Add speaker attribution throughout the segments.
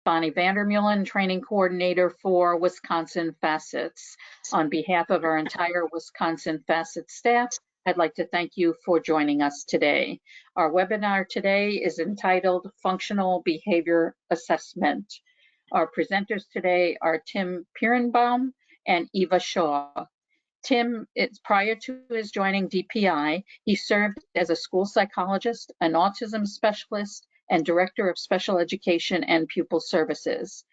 Speaker 1: Bonnie Vandermeulen, Training Coordinator for Wisconsin Facets. On behalf of our entire Wisconsin Facet staff, I'd like to thank you for joining us today. Our webinar today is entitled Functional Behavior Assessment. Our presenters today are Tim Pierenbaum and Eva Shaw. Tim, prior to his joining DPI, he served as a school psychologist, an autism specialist, and director of special education and pupil services.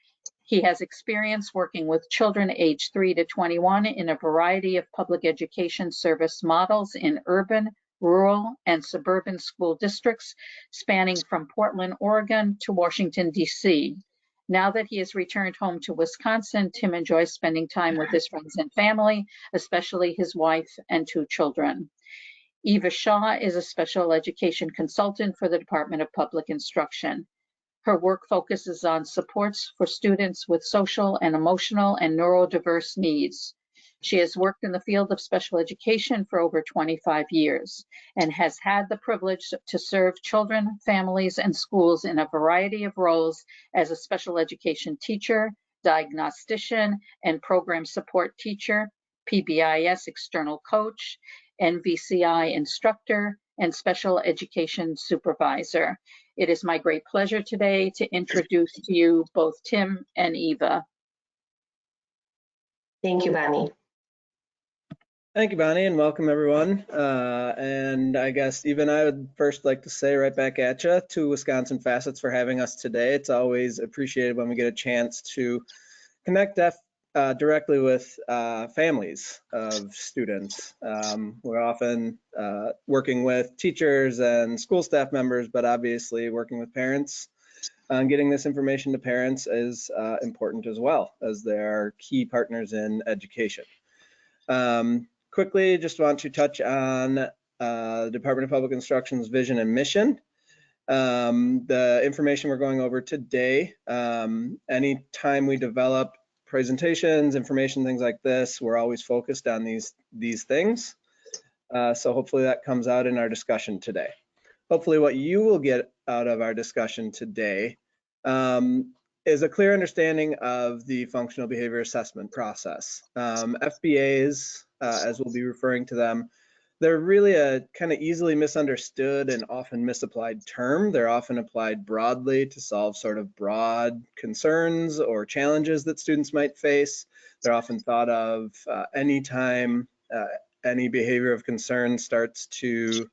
Speaker 1: He has experience working with children aged 3 to 21 in a variety of public education service models in urban, rural, and suburban school districts, spanning from Portland, Oregon to Washington, D.C. Now that he has returned home to Wisconsin, Tim enjoys spending time with his friends and family, especially his wife and 2 children. Eva Shaw is a special education consultant for the Department of Public Instruction. Her work focuses on supports for students with social and emotional and neurodiverse needs. She has worked in the field of special education for over 25 years and has had the privilege to serve children, families, and schools in a variety of roles as a special education teacher, diagnostician, and program support teacher, PBIS external coach, NVCI instructor, and special education supervisor. It is my great pleasure today to introduce to you both Tim and Eva.
Speaker 2: Thank you, Bonnie.
Speaker 3: Thank you, Bonnie, and welcome everyone. And I guess Eva and I would first like to say right back at you to Wisconsin Facets for having us today. It's always appreciated when we get a chance to connect directly with families of students. We're often working with teachers and school staff members, but obviously working with parents and getting this information to parents is important as well, as they are key partners in education. Quickly, just want to touch on the Department of Public Instruction's vision and mission. The information we're going over today, anytime we develop presentations, information, things like this, we're always focused on these things. So hopefully that comes out in our discussion today. Hopefully what you will get out of our discussion today is a clear understanding of the functional behavior assessment process. FBAs, as we'll be referring to them, they're really a kind of easily misunderstood and often misapplied term. They're often applied broadly to solve sort of broad concerns or challenges that students might face. They're often thought of anytime any behavior of concern starts to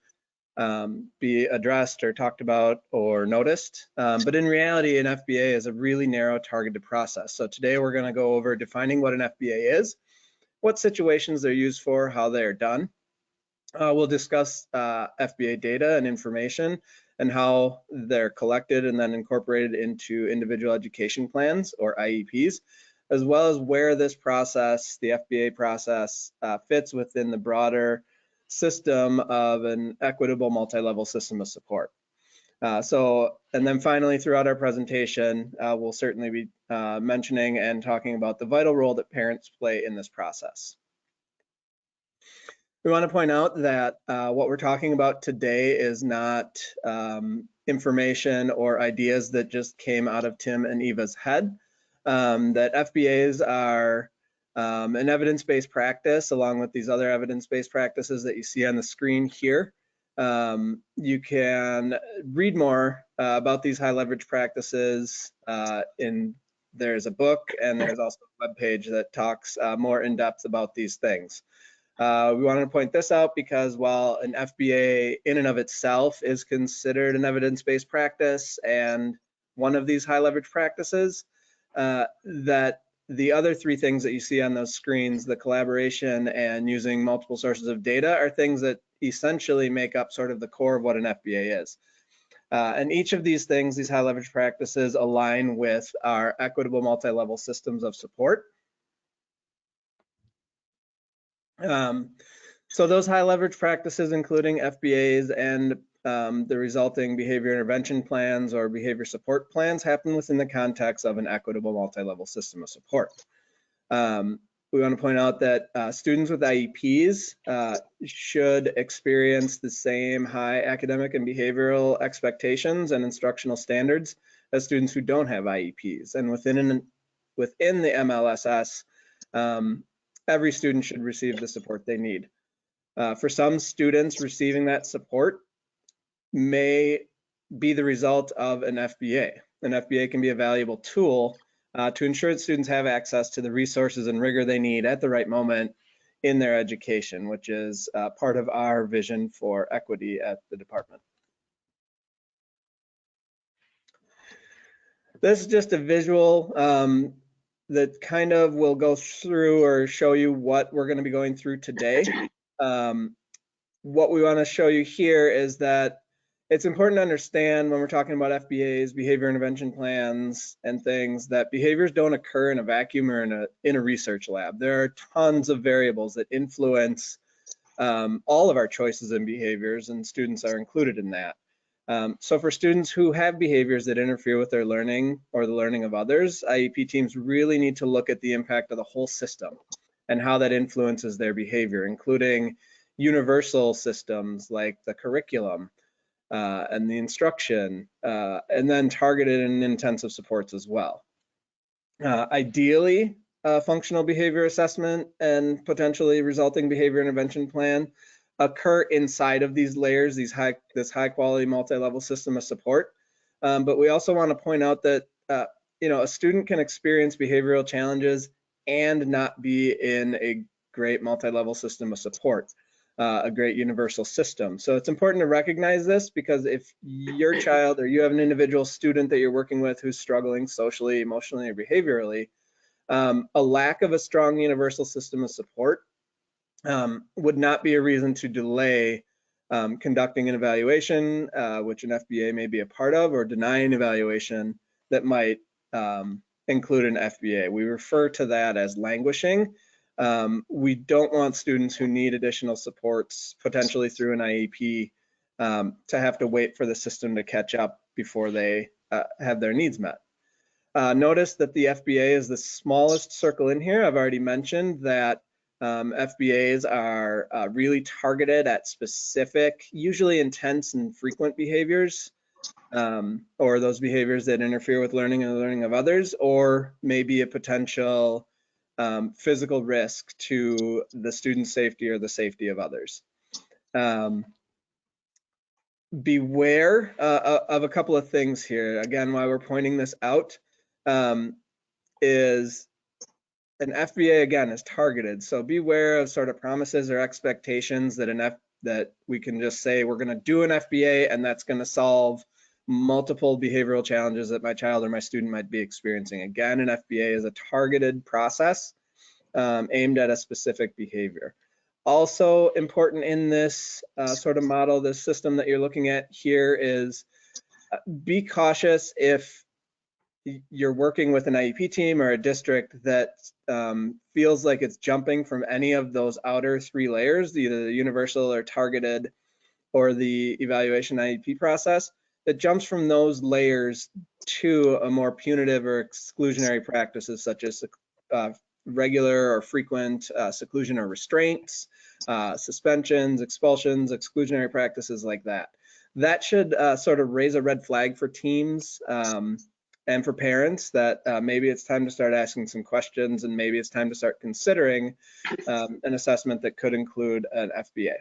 Speaker 3: be addressed or talked about or noticed. But in reality, an FBA is a really narrow targeted process. So today we're going to go over defining what an FBA is, what situations they're used for, how they're done. We'll discuss FBA data and information and how they're collected and then incorporated into individual education plans or IEPs, as well as where this process, the FBA process, fits within the broader system of an equitable multi-level system of support. And then finally, throughout our presentation, we'll certainly be mentioning and talking about the vital role that parents play in this process. We want to point out that what we're talking about today is not information or ideas that just came out of Tim and Eva's head. That FBAs are an evidence-based practice along with these other evidence-based practices that you see on the screen here. You can read more about these high leverage practices there's a book and there's also a webpage that talks more in depth about these things. We wanted to point this out because while an FBA in and of itself is considered an evidence-based practice and one of these high leverage practices, that the other 3 things that you see on those screens, the collaboration and using multiple sources of data, are things that essentially make up sort of the core of what an FBA is. And each of these things, these high leverage practices, align with our equitable multi-level systems of support. So those high leverage practices, including FBAs and the resulting behavior intervention plans or behavior support plans, happen within the context of an equitable multi-level system of support. We want to point out that students with IEPs should experience the same high academic and behavioral expectations and instructional standards as students who don't have IEPs. And within the MLSS, every student should receive the support they need. For some students, receiving that support may be the result of an FBA. An FBA can be a valuable tool to ensure that students have access to the resources and rigor they need at the right moment in their education, which is part of our vision for equity at the department. This is just a visual that kind of will go through or show you what we're going to be going through today. What we want to show you here is that it's important to understand when we're talking about FBAs, behavior intervention plans, and things, that behaviors don't occur in a vacuum or in a research lab. There are tons of variables that influence all of our choices in behaviors, and students are included in that. So for students who have behaviors that interfere with their learning or the learning of others, IEP teams really need to look at the impact of the whole system and how that influences their behavior, including universal systems like the curriculum and the instruction, and then targeted and intensive supports as well. Ideally, functional behavior assessment and potentially resulting behavior intervention plan occur inside of these layers, this high quality multi-level system of support. But we also want to point out that a student can experience behavioral challenges and not be in a great multi-level system of support, a great universal system. So it's important to recognize this, because if your child or you have an individual student that you're working with who's struggling socially, emotionally, or behaviorally, a lack of a strong universal system of support would not be a reason to delay conducting an evaluation, which an FBA may be a part of, or denying evaluation that might include an FBA. We refer to that as languishing. We don't want students who need additional supports, potentially through an IEP, to have to wait for the system to catch up before they have their needs met. Notice that the FBA is the smallest circle in here. I've already mentioned that FBAs are really targeted at specific, usually intense and frequent behaviors, or those behaviors that interfere with learning and the learning of others, or maybe a potential physical risk to the student's safety or the safety of others. Beware of a couple of things here. Again, why we're pointing this out is an FBA, again, is targeted. So beware of sort of promises or expectations that that we can just say we're going to do an FBA and that's going to solve multiple behavioral challenges that my child or my student might be experiencing. Again, an FBA is a targeted process aimed at a specific behavior. Also important in this sort of model, this system that you're looking at here, is be cautious if you're working with an IEP team or a district that feels like it's jumping from any of those outer three layers, either the universal or targeted or the evaluation IEP process, that jumps from those layers to a more punitive or exclusionary practices, such as regular or frequent seclusion or restraints, suspensions, expulsions, exclusionary practices like that. That should sort of raise a red flag for teams and for parents that maybe it's time to start asking some questions, and maybe it's time to start considering an assessment that could include an FBA.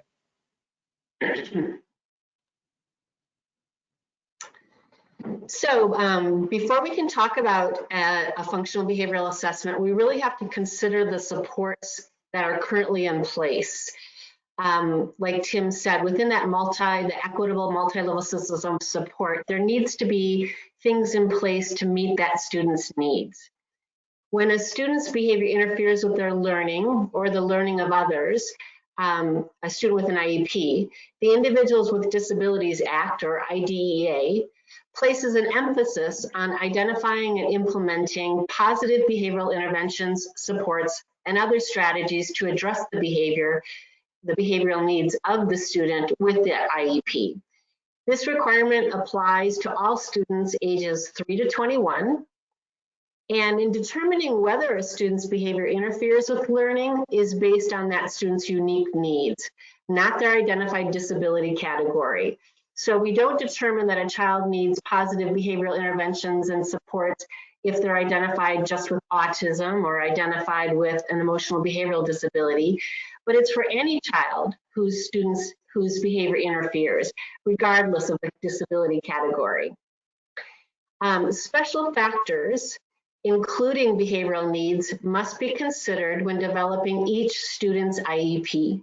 Speaker 2: So before we can talk about a functional behavioral assessment, we really have to consider the supports that are currently in place. Like Tim said, within that the equitable multi-level system of support, there needs to be things in place to meet that student's needs. When a student's behavior interferes with their learning or the learning of others, a student with an IEP, the Individuals with Disabilities Act, or IDEA, places an emphasis on identifying and implementing positive behavioral interventions, supports, and other strategies to address the behavioral needs of the student with the IEP. This requirement applies to all students ages 3 to 21. And in determining whether a student's behavior interferes with learning is based on that student's unique needs, not their identified disability category. So we don't determine that a child needs positive behavioral interventions and supports if they're identified just with autism or identified with an emotional behavioral disability, but it's for any child whose behavior interferes, regardless of the disability category. Special factors, including behavioral needs, must be considered when developing each student's IEP.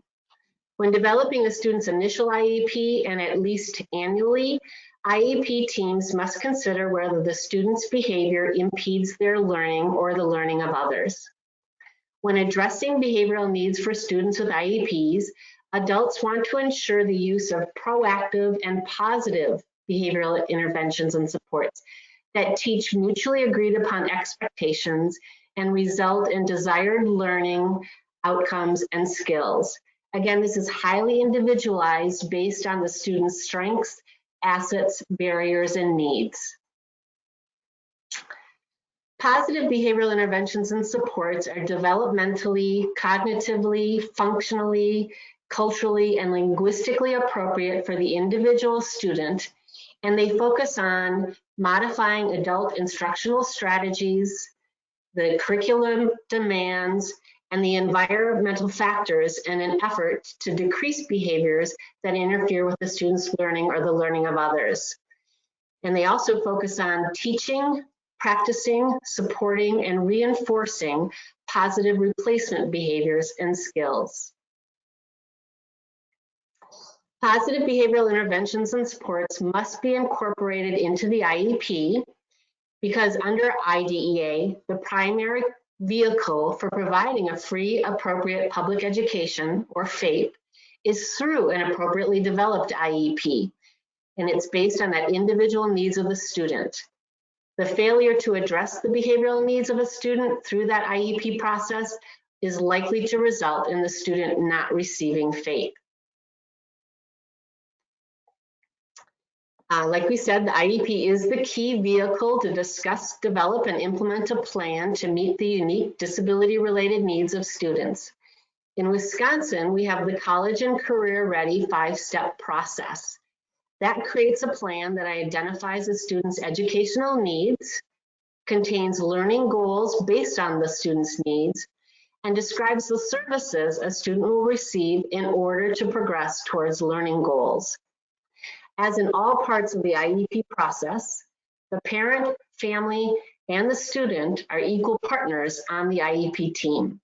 Speaker 2: When developing a student's initial IEP and at least annually, IEP teams must consider whether the student's behavior impedes their learning or the learning of others. When addressing behavioral needs for students with IEPs, adults want to ensure the use of proactive and positive behavioral interventions and supports that teach mutually agreed upon expectations and result in desired learning outcomes and skills. Again, this is highly individualized based on the student's strengths, assets, barriers, and needs. Positive behavioral interventions and supports are developmentally, cognitively, functionally, culturally, and linguistically appropriate for the individual student, and they focus on modifying adult instructional strategies, the curriculum demands, and the environmental factors in an effort to decrease behaviors that interfere with the student's learning or the learning of others. And they also focus on teaching, practicing, supporting, and reinforcing positive replacement behaviors and skills. Positive behavioral interventions and supports must be incorporated into the IEP because under IDEA, the primary vehicle for providing a free, appropriate public education, or FAPE, is through an appropriately developed IEP, and it's based on that individual needs of the student. The failure to address the behavioral needs of a student through that IEP process is likely to result in the student not receiving FAPE. Like we said, the IEP is the key vehicle to discuss, develop, and implement a plan to meet the unique disability-related needs of students. In Wisconsin, we have the College and Career Ready 5-step process. That creates a plan that identifies a student's educational needs, contains learning goals based on the student's needs, and describes the services a student will receive in order to progress towards learning goals. As in all parts of the IEP process, the parent, family, and the student are equal partners on the IEP team,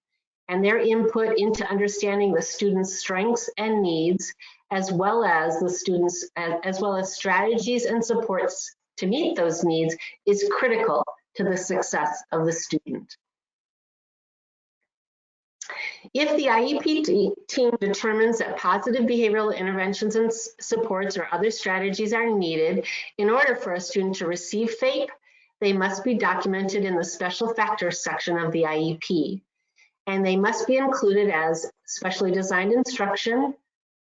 Speaker 2: and their input into understanding the student's strengths and needs, as well as strategies and supports to meet those needs, is critical to the success of the student. If the IEP team determines that positive behavioral interventions and supports or other strategies are needed in order for a student to receive FAPE, they must be documented in the special factors section of the IEP. And they must be included as specially designed instruction,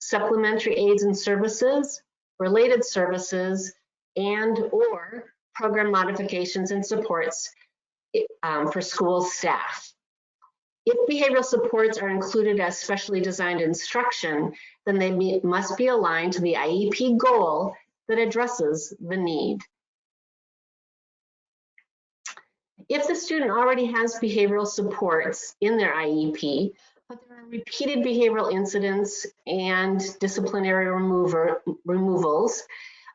Speaker 2: supplementary aids and services, related services, and/or program modifications and supports for school staff. If behavioral supports are included as specially designed instruction, then they must be aligned to the IEP goal that addresses the need. If the student already has behavioral supports in their IEP, but there are repeated behavioral incidents and disciplinary removals,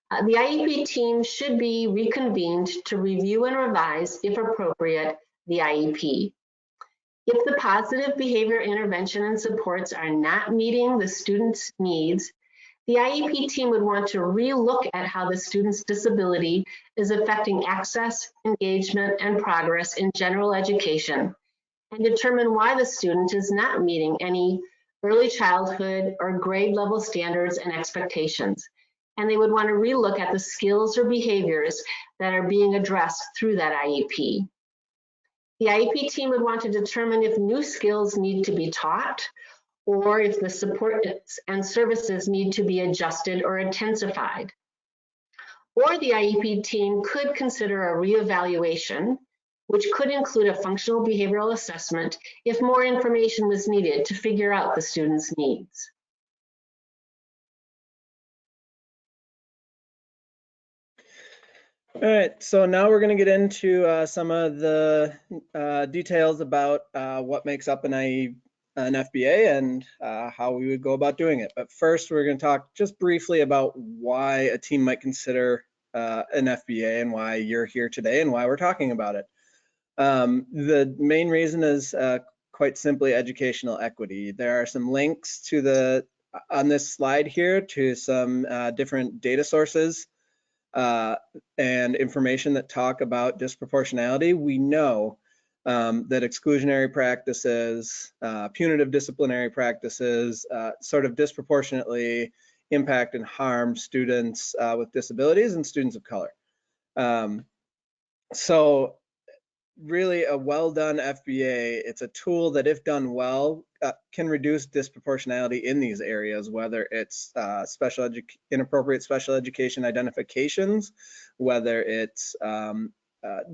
Speaker 2: the IEP team should be reconvened to review and revise, if appropriate, the IEP. If the positive behavior intervention and supports are not meeting the student's needs, the IEP team would want to relook at how the student's disability is affecting access, engagement, and progress in general education, and determine why the student is not meeting any early childhood or grade level standards and expectations. And they would want to relook at the skills or behaviors that are being addressed through that IEP. The IEP team would want to determine if new skills need to be taught or if the support and services need to be adjusted or intensified. Or the IEP team could consider a reevaluation, which could include a functional behavioral assessment if more information was needed to figure out the student's needs.
Speaker 3: All right, so now we're going to get into some of the details about what makes up an FBA and how we would go about doing it. But first, we're going to talk just briefly about why a team might consider an FBA and why you're here today and why we're talking about it. The main reason is quite simply educational equity. There are some links to on this slide here to some different data sources and information that talk about disproportionality. We know that exclusionary practices, punitive disciplinary practices sort of disproportionately impact and harm students with disabilities and students of color. So really a well done FBA, it's a tool that if done well can reduce disproportionality in these areas, whether it's inappropriate special education identifications, whether it's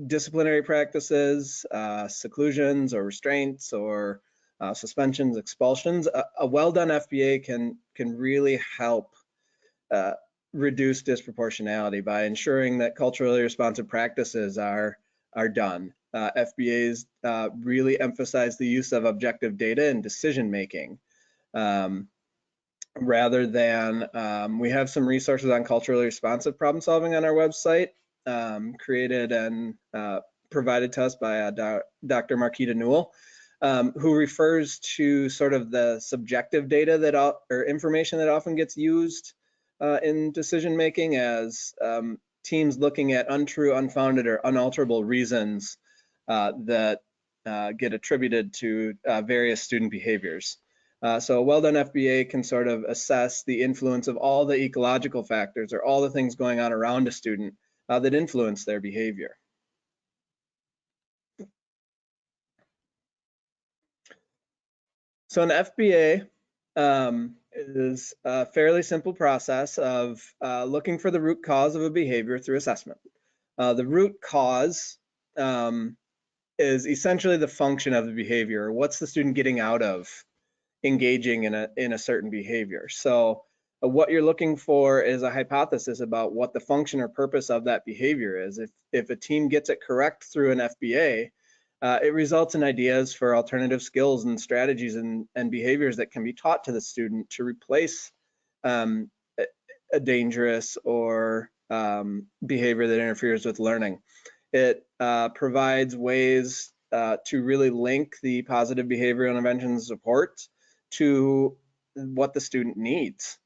Speaker 3: disciplinary practices, seclusions or restraints or suspensions, expulsions. A well done FBA can really help reduce disproportionality by ensuring that culturally responsive practices are done. FBAs really emphasize the use of objective data in decision making rather than, we have some resources on culturally responsive problem solving on our website, created and provided to us by Dr. Marquita Newell, who refers to sort of the subjective data or information that often gets used in decision making as teams looking at untrue, unfounded, or unalterable reasons that get attributed to various student behaviors. So a well-done FBA can sort of assess the influence of all the ecological factors or all the things going on around a student that influence their behavior. So an FBA is a fairly simple process of looking for the root cause of a behavior through assessment. The root cause is essentially the function of the behavior. What's the student getting out of engaging in a certain behavior? So what you're looking for is a hypothesis about what the function or purpose of that behavior is. If a team gets it correct through an FBA, it results in ideas for alternative skills and strategies and behaviors that can be taught to the student to replace a dangerous or behavior that interferes with learning. It provides ways to really link the positive behavioral intervention support to what the student needs,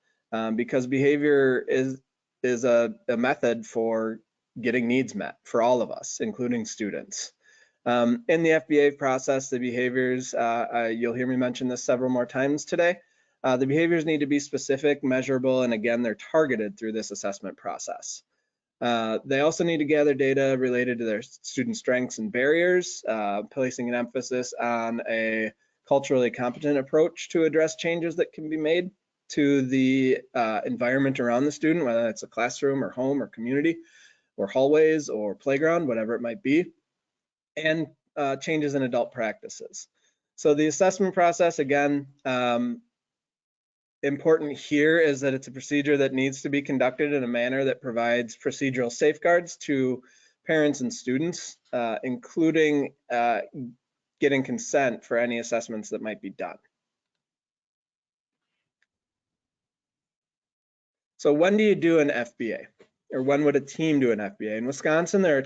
Speaker 3: because behavior is a method for getting needs met for all of us, including students. In the FBA process, the behaviors, you'll hear me mention this several more times today, the behaviors need to be specific, measurable, and again, they're targeted through this assessment process. They also need to gather data related to their student strengths and barriers, placing an emphasis on a culturally competent approach to address changes that can be made to the environment around the student, whether it's a classroom or home or community or hallways or playground, whatever it might be, and changes in adult practices. So the assessment process, again, important here is that it's a procedure that needs to be conducted in a manner that provides procedural safeguards to parents and students, including getting consent for any assessments that might be done. So when do you do an FBA? Or when would a team do an FBA? In Wisconsin, there are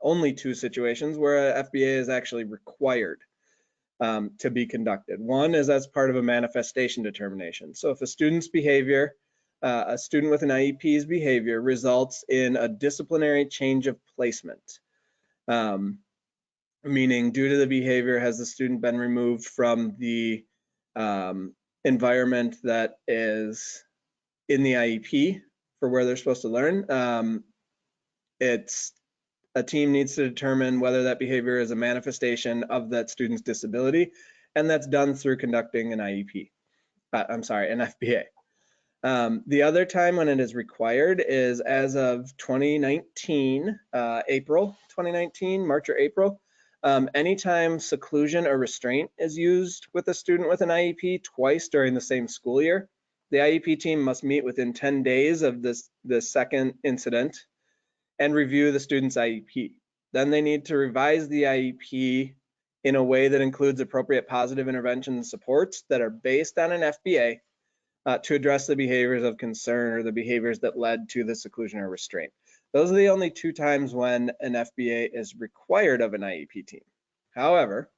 Speaker 3: only two situations where a FBA is actually required to be conducted. One is as part of a manifestation determination. So if a student's behavior, a student with an IEP's behavior results in a disciplinary change of placement, meaning due to the behavior has the student been removed from the environment that is in the IEP for where they're supposed to learn, a team needs to determine whether that behavior is a manifestation of that student's disability, and that's done through conducting an IEP. An FBA. The other time when it is required is as of 2019, April 2019, March or April. Anytime seclusion or restraint is used with a student with an IEP twice during the same school year, the IEP team must meet within 10 days of the second incident and review the student's IEP. Then they need to revise the IEP in a way that includes appropriate positive intervention and supports that are based on an FBA to address the behaviors of concern or the behaviors that led to the seclusion or restraint. Those are the only 2 times when an FBA is required of an IEP team. However,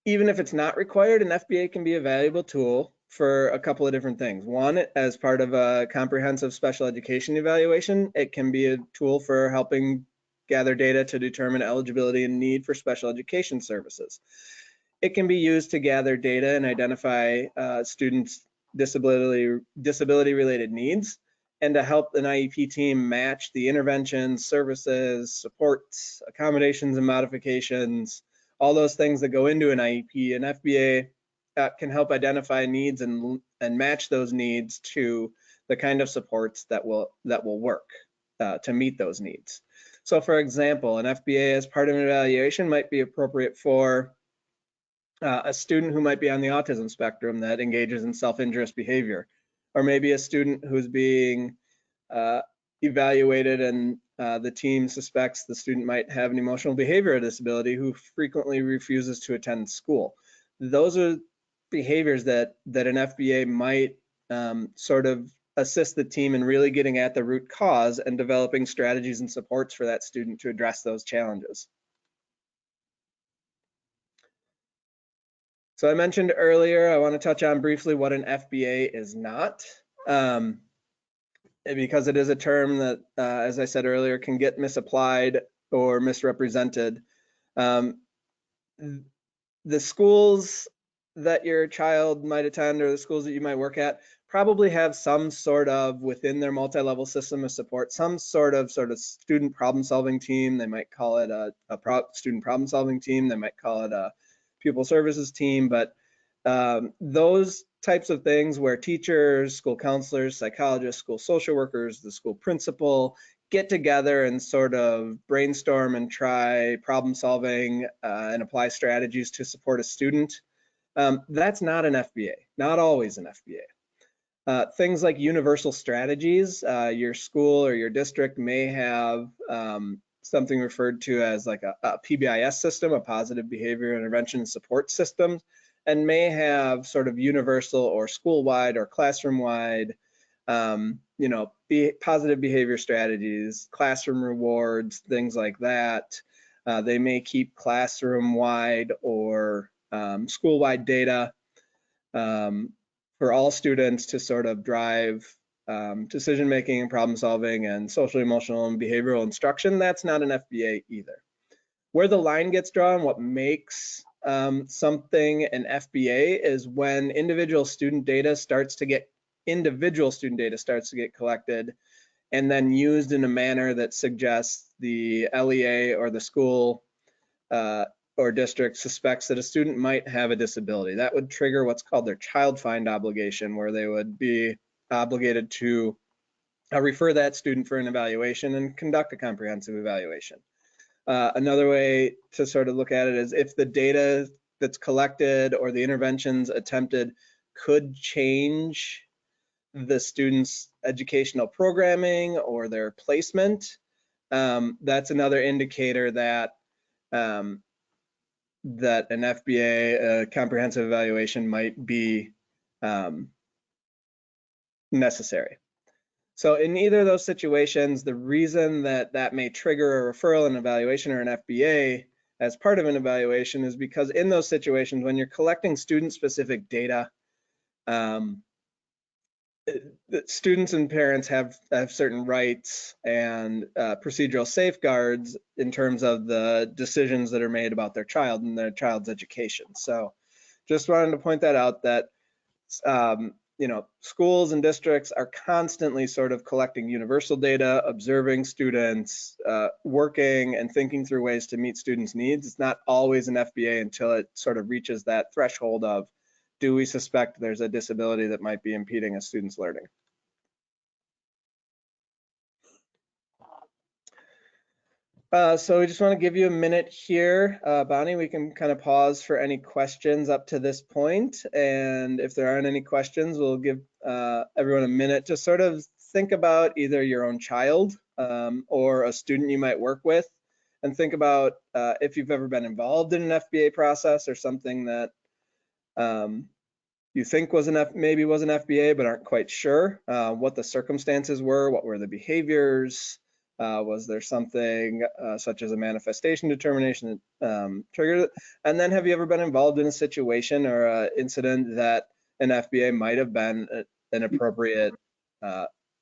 Speaker 3: even if it's not required, an FBA can be a valuable tool for a couple of different things. One, as part of a comprehensive special education evaluation, it can be a tool for helping gather data to determine eligibility and need for special education services. It can be used to gather data and identify students' disability-related needs, and to help an IEP team match the interventions, services, supports, accommodations, and modifications, all those things that go into an IEP. An FBA can help identify needs and match those needs to the kind of supports that will work to meet those needs. So for example, an FBA as part of an evaluation might be appropriate for a student who might be on the autism spectrum that engages in self-injurious behavior, or maybe a student who's being evaluated and the team suspects the student might have an emotional behavioral disability who frequently refuses to attend school. Those are behaviors that an FBA might sort of assist the team in really getting at the root cause and developing strategies and supports for that student to address those challenges. So I mentioned earlier, I want to touch on briefly what an FBA is not, because it is a term that, as I said earlier, can get misapplied or misrepresented. The schools that your child might attend or the schools that you might work at probably have some sort of, within their multi-level system of support, some sort of student problem-solving team. They might call it a student problem-solving team. They might call it a pupil services team, but those types of things where teachers, school counselors, psychologists, school social workers, the school principal get together and sort of brainstorm and try problem solving and apply strategies to support a student. That's not an FBA, not always an FBA. Things like universal strategies, your school or your district may have something referred to as like a PBIS system, a positive behavior intervention and support system, and may have sort of universal or school-wide or classroom-wide, positive behavior strategies, classroom rewards, things like that. They may keep classroom-wide or school-wide data for all students to sort of drive decision-making and problem-solving and social, emotional, and behavioral instruction. That's not an FBA either. Where the line gets drawn, what makes something an FBA is when individual student data starts to get collected and then used in a manner that suggests the LEA or the school or district suspects that a student might have a disability. That would trigger what's called their child find obligation, where they would be obligated to refer that student for an evaluation and conduct a comprehensive evaluation. Another way to sort of look at it is if the data that's collected or the interventions attempted could change the student's educational programming or their placement, that's another indicator that that an FBA, comprehensive evaluation, might be necessary. So in either of those situations, the reason that may trigger a referral, an evaluation, or an FBA as part of an evaluation is because in those situations, when you're collecting student-specific data, students and parents have certain rights and procedural safeguards in terms of the decisions that are made about their child and their child's education. So just wanted to point that out, that schools and districts are constantly sort of collecting universal data, observing students, working and thinking through ways to meet students' needs. It's not always an FBA until it sort of reaches that threshold of, do we suspect there's a disability that might be impeding a student's learning? So we just want to give you a minute here. Bonnie, we can kind of pause for any questions up to this point. And if there aren't any questions, we'll give everyone a minute to sort of think about either your own child or a student you might work with, and think about if you've ever been involved in an FBA process or something that you think was maybe was an FBA but aren't quite sure what the circumstances were, what were the behaviors, was there something such as a manifestation determination that triggered it? And then have you ever been involved in a situation or an incident that an FBA might have been an appropriate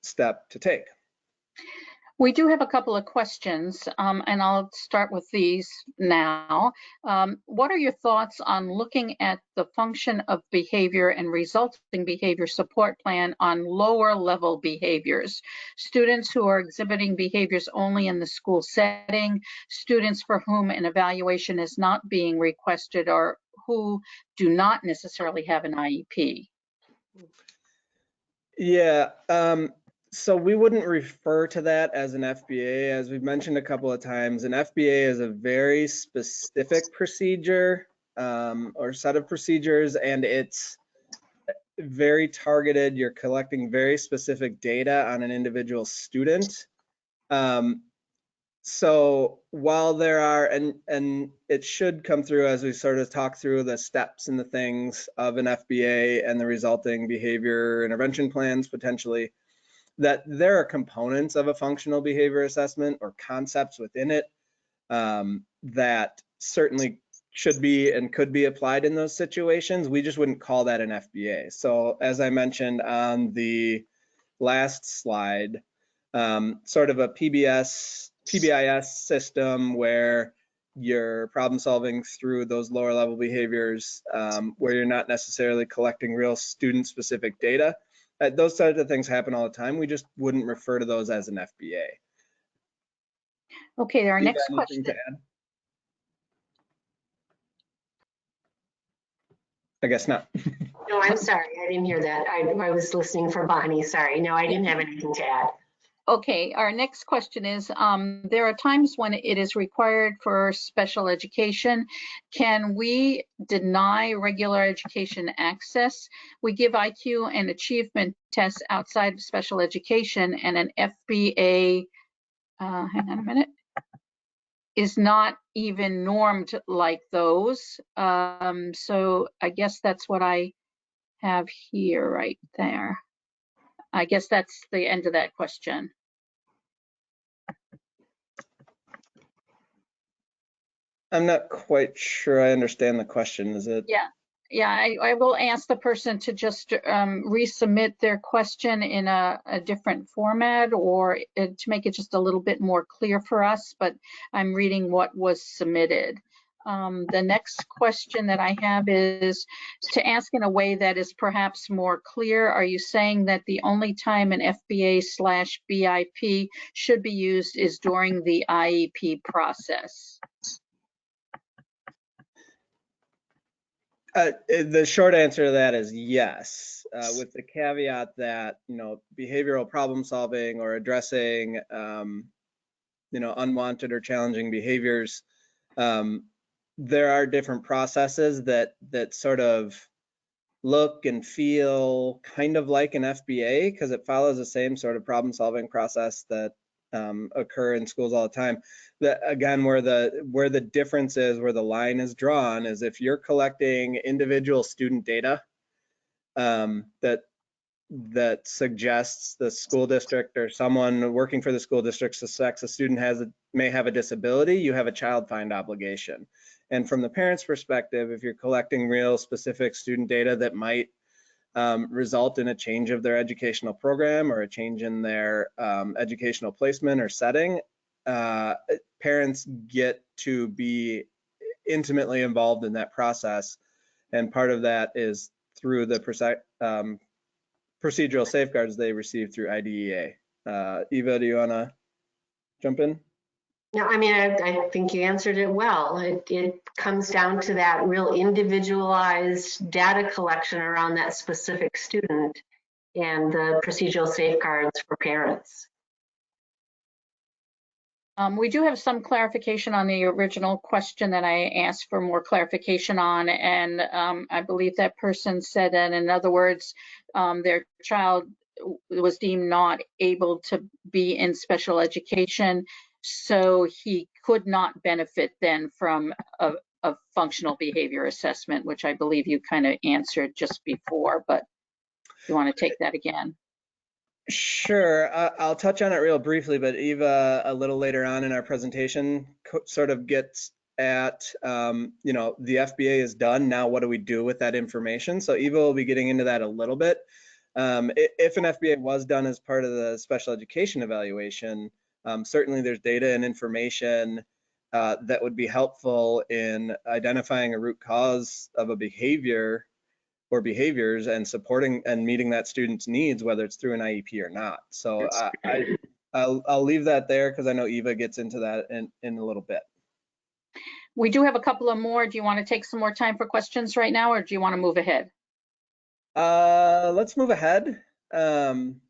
Speaker 3: step to take?
Speaker 1: We do have a couple of questions, and I'll start with these now. What are your thoughts on looking at the function of behavior and resulting behavior support plan on lower level behaviors? Students who are exhibiting behaviors only in the school setting, students for whom an evaluation is not being requested, or who do not necessarily have an IEP?
Speaker 3: Yeah, so we wouldn't refer to that as an FBA. As we've mentioned a couple of times, an FBA is a very specific procedure or set of procedures, and it's very targeted. You're collecting very specific data on an individual student. So while there are, and it should come through as we sort of talk through the steps and the things of an FBA and the resulting behavior intervention plans potentially, that there are components of a functional behavior assessment or concepts within it that certainly should be and could be applied in those situations. We just wouldn't call that an FBA. So as I mentioned on the last slide, sort of a PBIS system where you're problem solving through those lower level behaviors, where you're not necessarily collecting real student specific data. Those types of things happen all the time. We just wouldn't refer to those as an FBA.
Speaker 1: Okay, our
Speaker 3: Do you
Speaker 1: next
Speaker 3: have anything
Speaker 1: question.
Speaker 3: to add? I guess not.
Speaker 2: No, I'm sorry, I didn't hear that. I was listening for Bonnie, sorry. No, I didn't have anything to add.
Speaker 1: Okay, our next question is, there are times when it is required for special education. Can we deny regular education access? We give IQ and achievement tests outside of special education, and an FBA, hang on a minute, is not even normed like those. So I guess that's what I have here right there. I guess that's the end of that question.
Speaker 3: I'm not quite sure I understand the question. Is it?
Speaker 1: Yeah, I will ask the person to just resubmit their question in a different format, or to make it just a little bit more clear for us, but I'm reading what was submitted. The next question that I have is to ask in a way that is perhaps more clear. Are you saying that the only time an FBA/BIP should be used is during the IEP process?
Speaker 3: The short answer to that is yes, with the caveat that, behavioral problem solving or addressing, unwanted or challenging behaviors, there are different processes that sort of look and feel kind of like an FBA because it follows the same sort of problem solving process that occur in schools all the time. That again, where the difference is, where the line is drawn, is if you're collecting individual student data that suggests the school district or someone working for the school district suspects a student may have a disability, you have a child find obligation. And from the parent's perspective, if you're collecting real specific student data that might result in a change of their educational program or a change in their educational placement or setting, parents get to be intimately involved in that process. And part of that is through the procedural safeguards they receive through IDEA. Eva, do you want to jump in?
Speaker 2: No, I mean, I think you answered it well. It comes down to that real individualized data collection around that specific student and the procedural safeguards for parents.
Speaker 1: We do have some clarification on the original question that I asked for more clarification on, and I believe that person said that, in other words, their child was deemed not able to be in special education, so he could not benefit then from a functional behavior assessment, which I believe you kind of answered just before, but you want to take that again?
Speaker 3: Sure, I'll touch on it real briefly, but Eva, a little later on in our presentation, sort of gets at, you know, the FBA is done, now what do we do with that information? So Eva will be getting into that a little bit. If an FBA was done as part of the special education evaluation, certainly there's data and information that would be helpful in identifying a root cause of a behavior or behaviors and supporting and meeting that student's needs, whether it's through an IEP or not. So I'll leave that there because I know Eva gets into that in a little bit.
Speaker 1: We do have a couple of more. Do you want to take some more time for questions right now, or do you want to move ahead?
Speaker 3: Let's move ahead and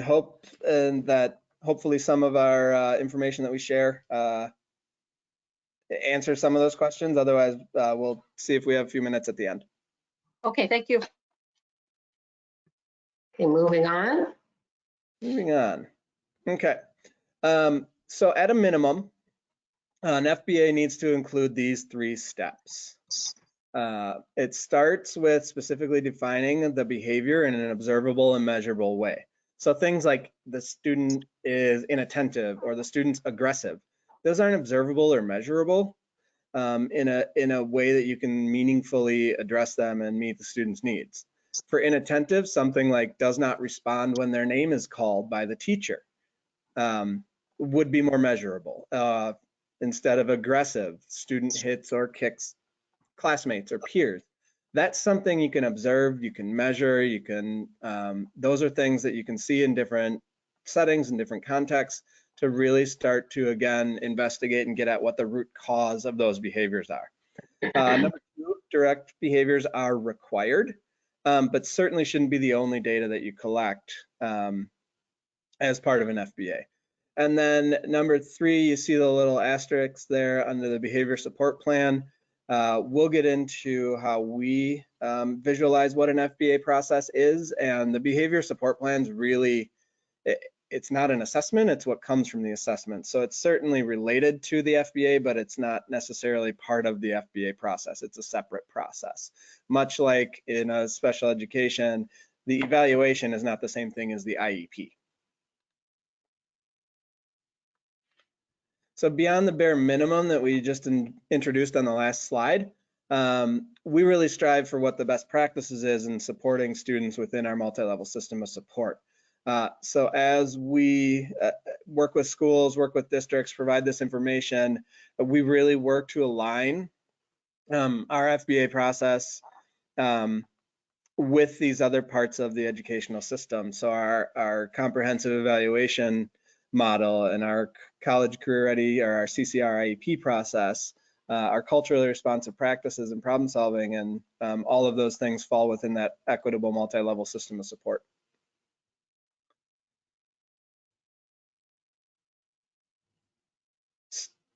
Speaker 3: hope that hopefully some of our information that we share answer some of those questions. Otherwise, we'll see if we have a few minutes at the end.
Speaker 1: Okay, thank you.
Speaker 2: Okay, moving on.
Speaker 3: Moving on. Okay. So at a minimum, an FBA needs to include these 3 steps. It starts with specifically defining the behavior in an observable and measurable way. So things like the student is inattentive or the student's aggressive, those aren't observable or measurable in a way that you can meaningfully address them and meet the student's needs. For inattentive, something like does not respond when their name is called by the teacher would be more measurable. Instead of aggressive, student hits or kicks classmates or peers. That's something you can observe, you can measure, you can, those are things that you can see in different settings and different contexts to really start to, again, investigate and get at what the root cause of those behaviors are. Number 2, direct behaviors are required, but certainly shouldn't be the only data that you collect as part of an FBA. And then number 3, you see the little asterisks there under the behavior support plan. We'll get into how we visualize what an FBA process is, and the behavior support plans really, it's not an assessment, it's what comes from the assessment. So it's certainly related to the FBA, but it's not necessarily part of the FBA process. It's a separate process. Much like in a special education, the evaluation is not the same thing as the IEP. So beyond the bare minimum that we just introduced on the last slide, we really strive for what the best practices is in supporting students within our multi-level system of support. So as we work with schools, work with districts, provide this information, we really work to align our FBA process with these other parts of the educational system. So our comprehensive evaluation model and our college career ready or our CCR IEP process, our culturally responsive practices and problem solving, and all of those things fall within that equitable multi-level system of support.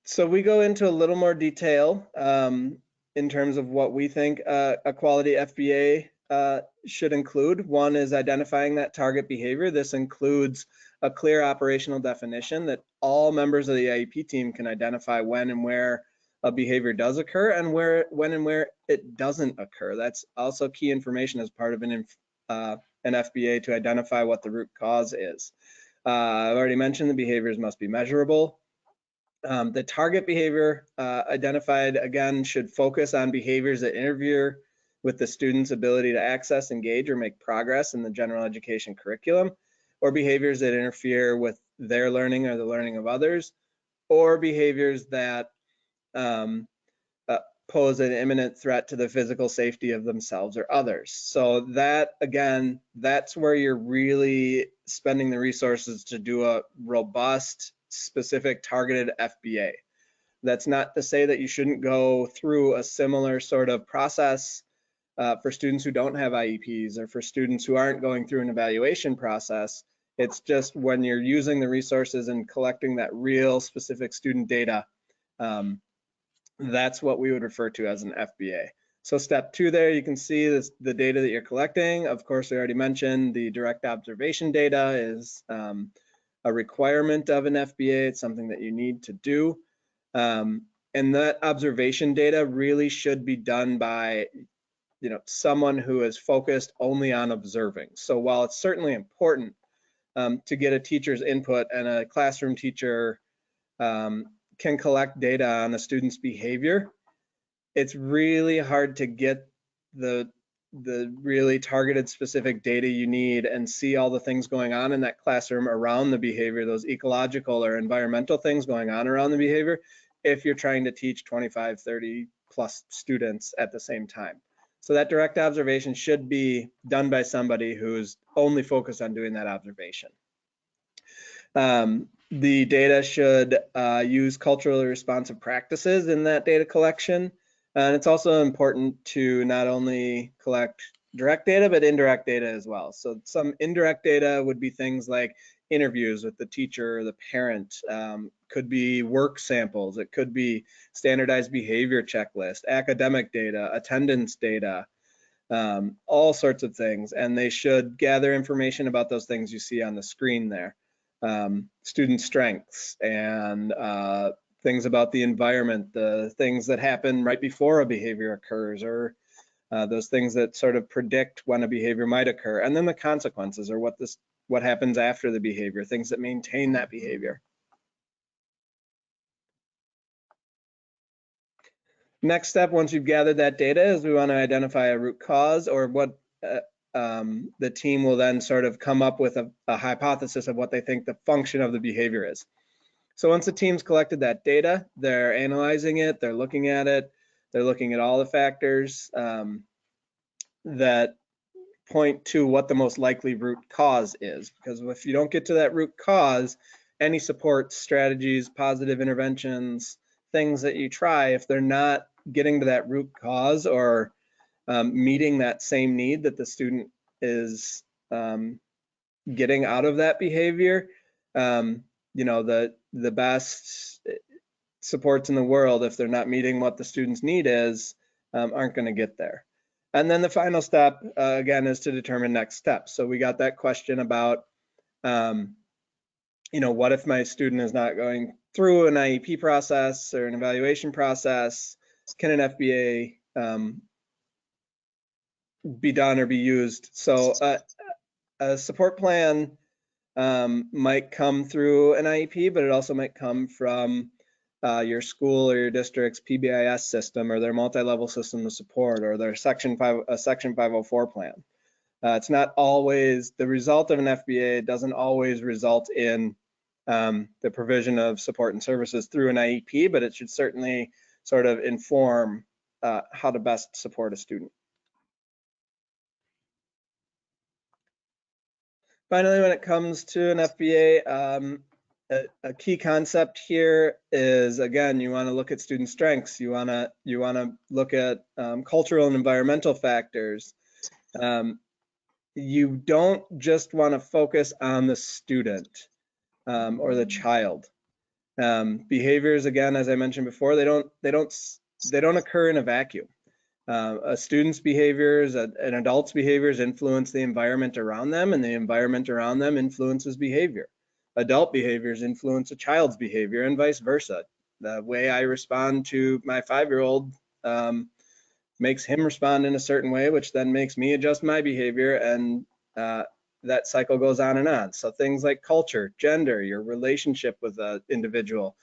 Speaker 3: So we go into a little more detail in terms of what we think a quality FBA should include. One is identifying that target behavior. This includes a clear operational definition that all members of the IEP team can identify when and where a behavior does occur and when and where it doesn't occur. That's also key information as part of an FBA to identify what the root cause is. I've already mentioned the behaviors must be measurable. The target behavior identified, again, should focus on behaviors that interfere with the student's ability to access, engage, or make progress in the general education curriculum, or behaviors that interfere with their learning or the learning of others, or behaviors that pose an imminent threat to the physical safety of themselves or others. So that, again, that's where you're really spending the resources to do a robust, specific, targeted FBA. That's not to say that you shouldn't go through a similar sort of process for students who don't have IEPs or for students who aren't going through an evaluation process. It's just when you're using the resources and collecting that real specific student data, that's what we would refer to as an FBA. So step 2 there, you can see this, the data that you're collecting. Of course, we already mentioned the direct observation data is a requirement of an FBA. It's something that you need to do. And that observation data really should be done by, you know, someone who is focused only on observing. So while it's certainly important to get a teacher's input, and a classroom teacher can collect data on a student's behavior, it's really hard to get the really targeted specific data you need and see all the things going on in that classroom around the behavior, those ecological or environmental things going on around the behavior, if you're trying to teach 25, 30 plus students at the same time. So that direct observation should be done by somebody who's only focused on doing that observation. The data should use culturally responsive practices in that data collection. And it's also important to not only collect direct data, but indirect data as well. So some indirect data would be things like interviews with the teacher or the parent, could be work samples, it could be standardized behavior checklist, academic data, attendance data, all sorts of things. And they should gather information about those things you see on the screen there. Student strengths and things about the environment, the things that happen right before a behavior occurs, or those things that sort of predict when a behavior might occur, and then the consequences, or what happens after the behavior, things that maintain that behavior. Next step, once you've gathered that data, is we want to identify a root cause, or what the team will then sort of come up with a hypothesis of what they think the function of the behavior is. So once the team's collected that data, they're analyzing it, they're looking at it, they're looking at all the factors that point to what the most likely root cause is. Because if you don't get to that root cause, any support strategies, positive interventions, things that you try, if they're not getting to that root cause or meeting that same need that the student is getting out of that behavior, you know, the best supports in the world, if they're not meeting what the student's need is, aren't going to get there. And then the final step, again, is to determine next steps. So we got that question about, you know, what if my student is not going through an IEP process or an evaluation process? Can an FBA be done or be used? So a support plan might come through an IEP, but it also might come from your school or your district's PBIS system, or their multi-level system of support, or their Section 504 plan. It's not always the result of an FBA. It doesn't always result in the provision of support and services through an IEP, but it should certainly sort of inform how to best support a student. Finally, when it comes to an FBA, a key concept here is, again, you want to look at student strengths. You want to look at cultural and environmental factors. You don't just want to focus on the student or the child. Behaviors, again, as I mentioned before, they don't occur in a vacuum. A student's behaviors, an adult's behaviors influence the environment around them, and the environment around them influences behavior. Adult behaviors influence a child's behavior, and vice versa. The way I respond to my 5-year-old makes him respond in a certain way, which then makes me adjust my behavior, and that cycle goes on and on. So things like culture, gender, your relationship with an individual,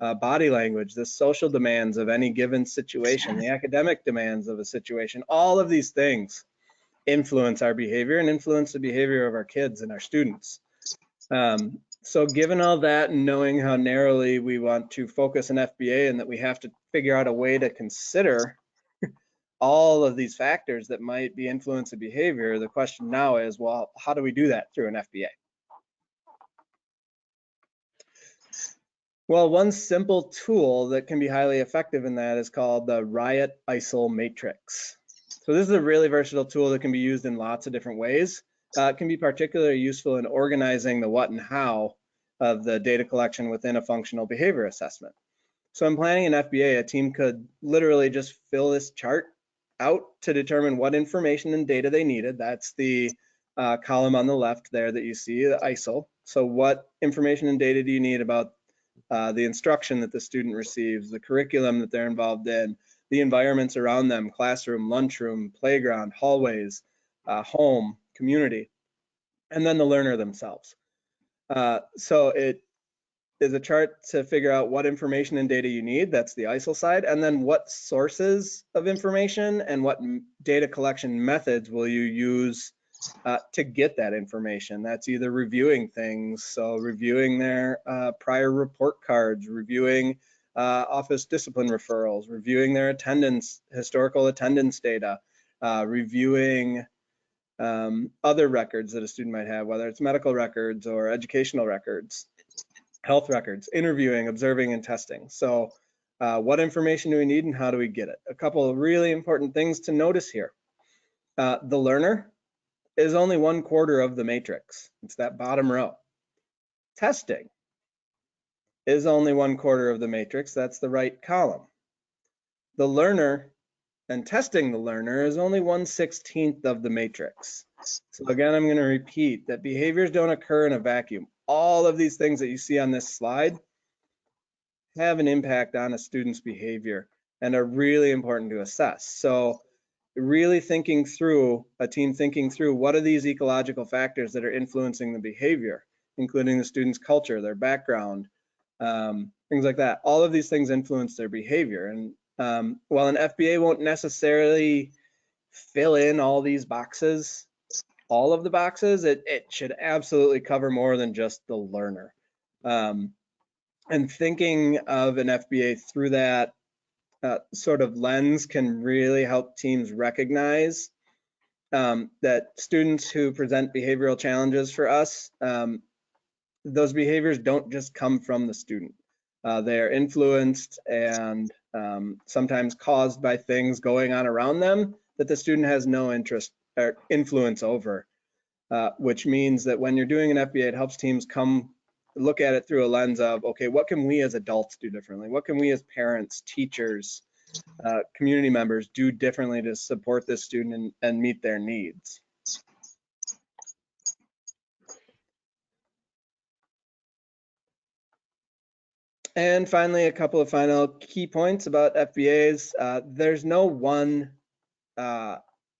Speaker 3: body language, the social demands of any given situation, the academic demands of a situation, all of these things influence our behavior and influence the behavior of our kids and our students. So given all that, and knowing how narrowly we want to focus an FBA, and that we have to figure out a way to consider all of these factors that might be influencing behavior, the question now is, well, how do we do that through an FBA? Well, one simple tool that can be highly effective in that is called the Riot ISIL matrix. So this is a really versatile tool that can be used in lots of different ways. can be particularly useful in organizing the what and how of the data collection within a functional behavior assessment. So in planning an FBA, a team could literally just fill this chart out to determine what information and data they needed. That's the column on the left there that you see, the ISIL. So what information and data do you need about the instruction that the student receives, the curriculum that they're involved in, the environments around them, classroom, lunchroom, playground, hallways, home, community, and then the learner themselves. So it is a chart to figure out what information and data you need. That's the ISIL side. And then what sources of information and what data collection methods will you use to get that information. That's either reviewing things, so reviewing their prior report cards, reviewing office discipline referrals, reviewing their attendance, historical attendance data, reviewing other records that a student might have, whether it's medical records or educational records, health records, interviewing, observing, and testing. So what information do we need and how do we get it? A couple of really important things to notice here. The learner is only 1/4 of the matrix. It's that bottom row. Testing is only 1/4 of the matrix. That's the right column. The learner and testing the learner is only 1/16 of the matrix. So again, I'm going to repeat that behaviors don't occur in a vacuum. All of these things that you see on this slide have an impact on a student's behavior and are really important to assess. So really thinking through, a team thinking through what are these ecological factors that are influencing the behavior, including the student's culture, their background, things like that. All of these things influence their behavior. And while an FBA won't necessarily fill in all these boxes, all of the boxes, it should absolutely cover more than just the learner. And thinking of an FBA through that sort of lens can really help teams recognize that students who present behavioral challenges for us, those behaviors don't just come from the student. They are influenced and sometimes caused by things going on around them that the student has no interest or influence over, which means that when you're doing an FBA, it helps teams come look at it through a lens of, okay, what can we as adults do differently? What can we as parents, teachers, community members do differently to support this student and meet their needs? And finally, a couple of final key points about FBAs. There's no one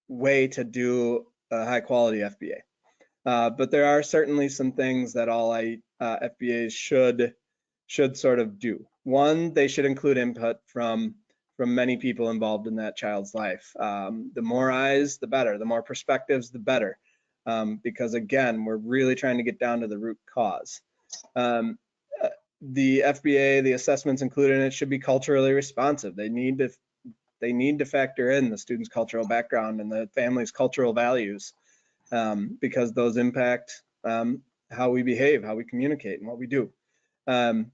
Speaker 3: way to do a high quality FBA, but there are certainly some things that all FBAs should sort of do. One, they should include input from many people involved in that child's life. The more eyes, the better. The more perspectives, the better. Because again, we're really trying to get down to the root cause. The FBA, the assessments included in it should be culturally responsive. They need to factor in the student's cultural background and the family's cultural values, because those impact how we behave, how we communicate, and what we do. I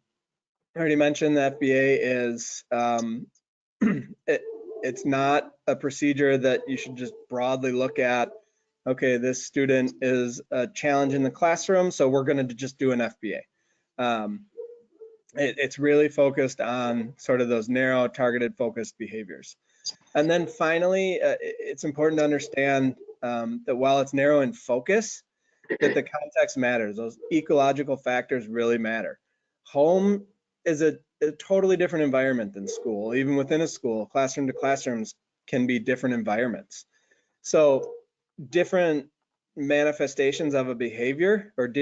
Speaker 3: already mentioned the FBA is it's not a procedure that you should just broadly look at. Okay, this student is a challenge in the classroom, so we're going to just do an FBA. It's really focused on sort of those narrow, targeted, focused behaviors. And then finally, it's important to understand that while it's narrow in focus, that the context matters. Those ecological factors really matter. Home is a totally different environment than school. Even within a school, classroom to classrooms can be different environments. So different manifestations of a behavior or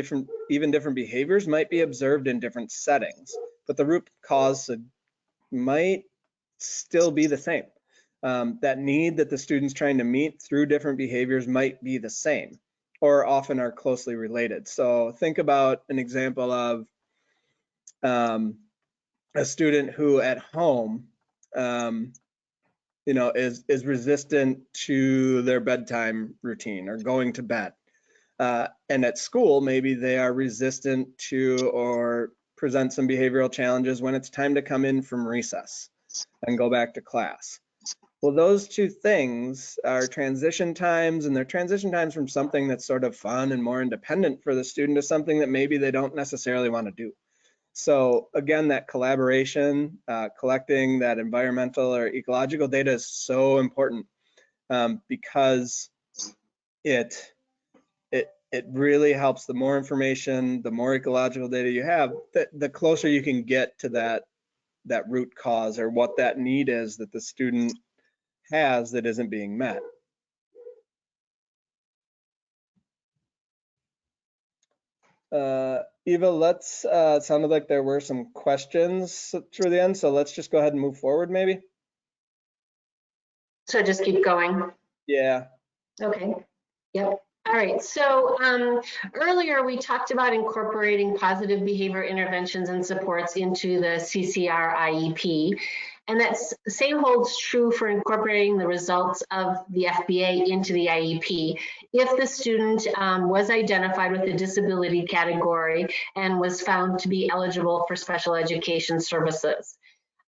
Speaker 3: even different behaviors might be observed in different settings, but the root cause might still be the same. That need that the student's trying to meet through different behaviors might be the same, or often are closely related. So think about an example of a student who at home is resistant to their bedtime routine or going to bed. And at school, maybe they are resistant to or present some behavioral challenges when it's time to come in from recess and go back to class. Well, those two things are transition times, and they're transition times from something that's sort of fun and more independent for the student to something that maybe they don't necessarily want to do. So again, that collaboration, collecting that environmental or ecological data is so important, because it really helps. The more information, the more ecological data you have, the closer you can get to that root cause, or what that need is that the student has that isn't being met. Eva, it sounded like there were some questions through the end, so let's just go ahead and move forward maybe.
Speaker 2: So just keep going.
Speaker 3: Yeah.
Speaker 2: Okay. Yep. All right. So earlier we talked about incorporating positive behavior interventions and supports into the CCR IEP. And that same holds true for incorporating the results of the FBA into the IEP if the student was identified with a disability category and was found to be eligible for special education services.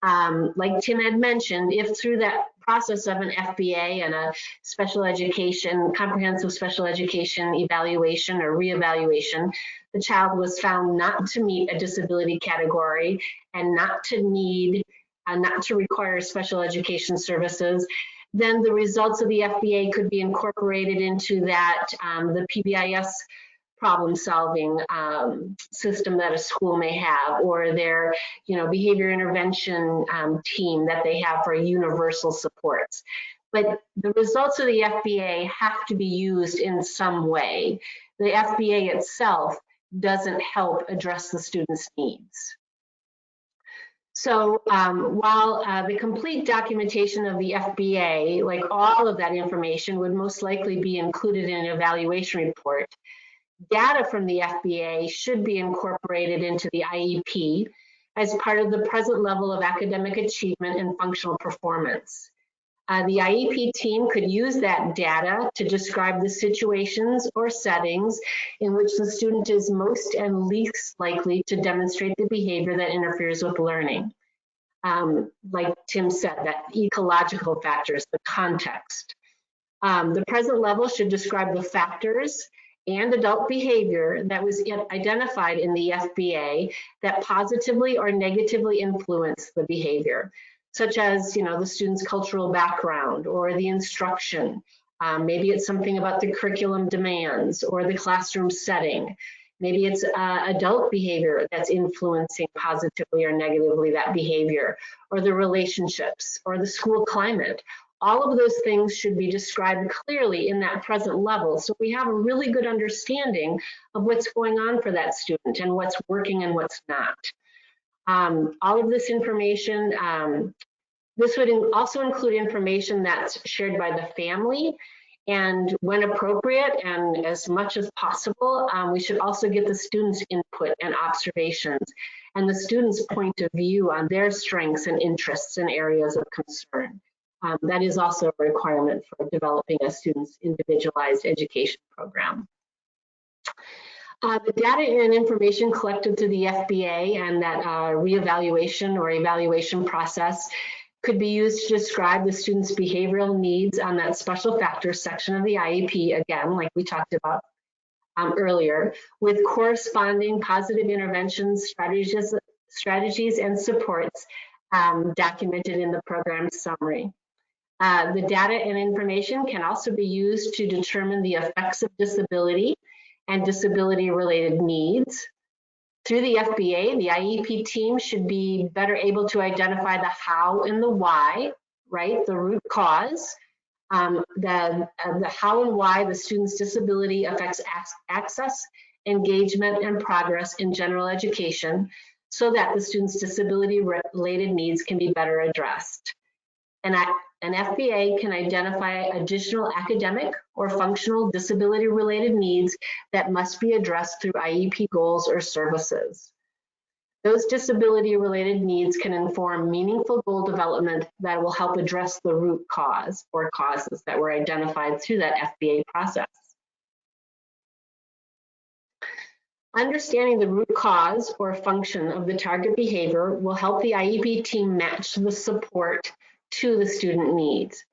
Speaker 2: Like Tim had mentioned, if through that process of an FBA and a special education, comprehensive special education evaluation or reevaluation, the child was found not to meet a disability category and not to require special education services, then the results of the FBA could be incorporated into that, the PBIS problem solving system that a school may have, or their behavior intervention team that they have for universal supports. But the results of the FBA have to be used in some way. The FBA itself doesn't help address the student's needs. So while the complete documentation of the FBA, like all of that information, would most likely be included in an evaluation report, data from the FBA should be incorporated into the IEP as part of the present level of academic achievement and functional performance. The IEP team could use that data to describe the situations or settings in which the student is most and least likely to demonstrate the behavior that interferes with learning. Like Tim said, that ecological factors, the context. The present level should describe the factors and adult behavior that was identified in the FBA that positively or negatively influence the behavior, such as the student's cultural background or the instruction. Maybe it's something about the curriculum demands or the classroom setting. Maybe it's adult behavior that's influencing positively or negatively that behavior, or the relationships or the school climate. All of those things should be described clearly in that present level, so we have a really good understanding of what's going on for that student and what's working and what's not. All of this information, this would also include information that's shared by the family, and when appropriate and as much as possible, we should also get the students' input and observations and the students' point of view on their strengths and interests and areas of concern. That is also a requirement for developing a student's individualized education program. The data and information collected through the FBA and that reevaluation or evaluation process could be used to describe the student's behavioral needs on that special factors section of the IEP, again, like we talked about earlier, with corresponding positive interventions, strategies and supports documented in the program summary. The data and information can also be used to determine the effects of disability and disability-related needs. Through the FBA, the IEP team should be better able to identify the how and the why, right? The root cause, the how and why the student's disability affects access, engagement, and progress in general education, so that the student's disability-related needs can be better addressed. An FBA can identify additional academic or functional disability-related needs that must be addressed through IEP goals or services. Those disability-related needs can inform meaningful goal development that will help address the root cause or causes that were identified through that FBA process. Understanding the root cause or function of the target behavior will help the IEP team match the support to the student needs.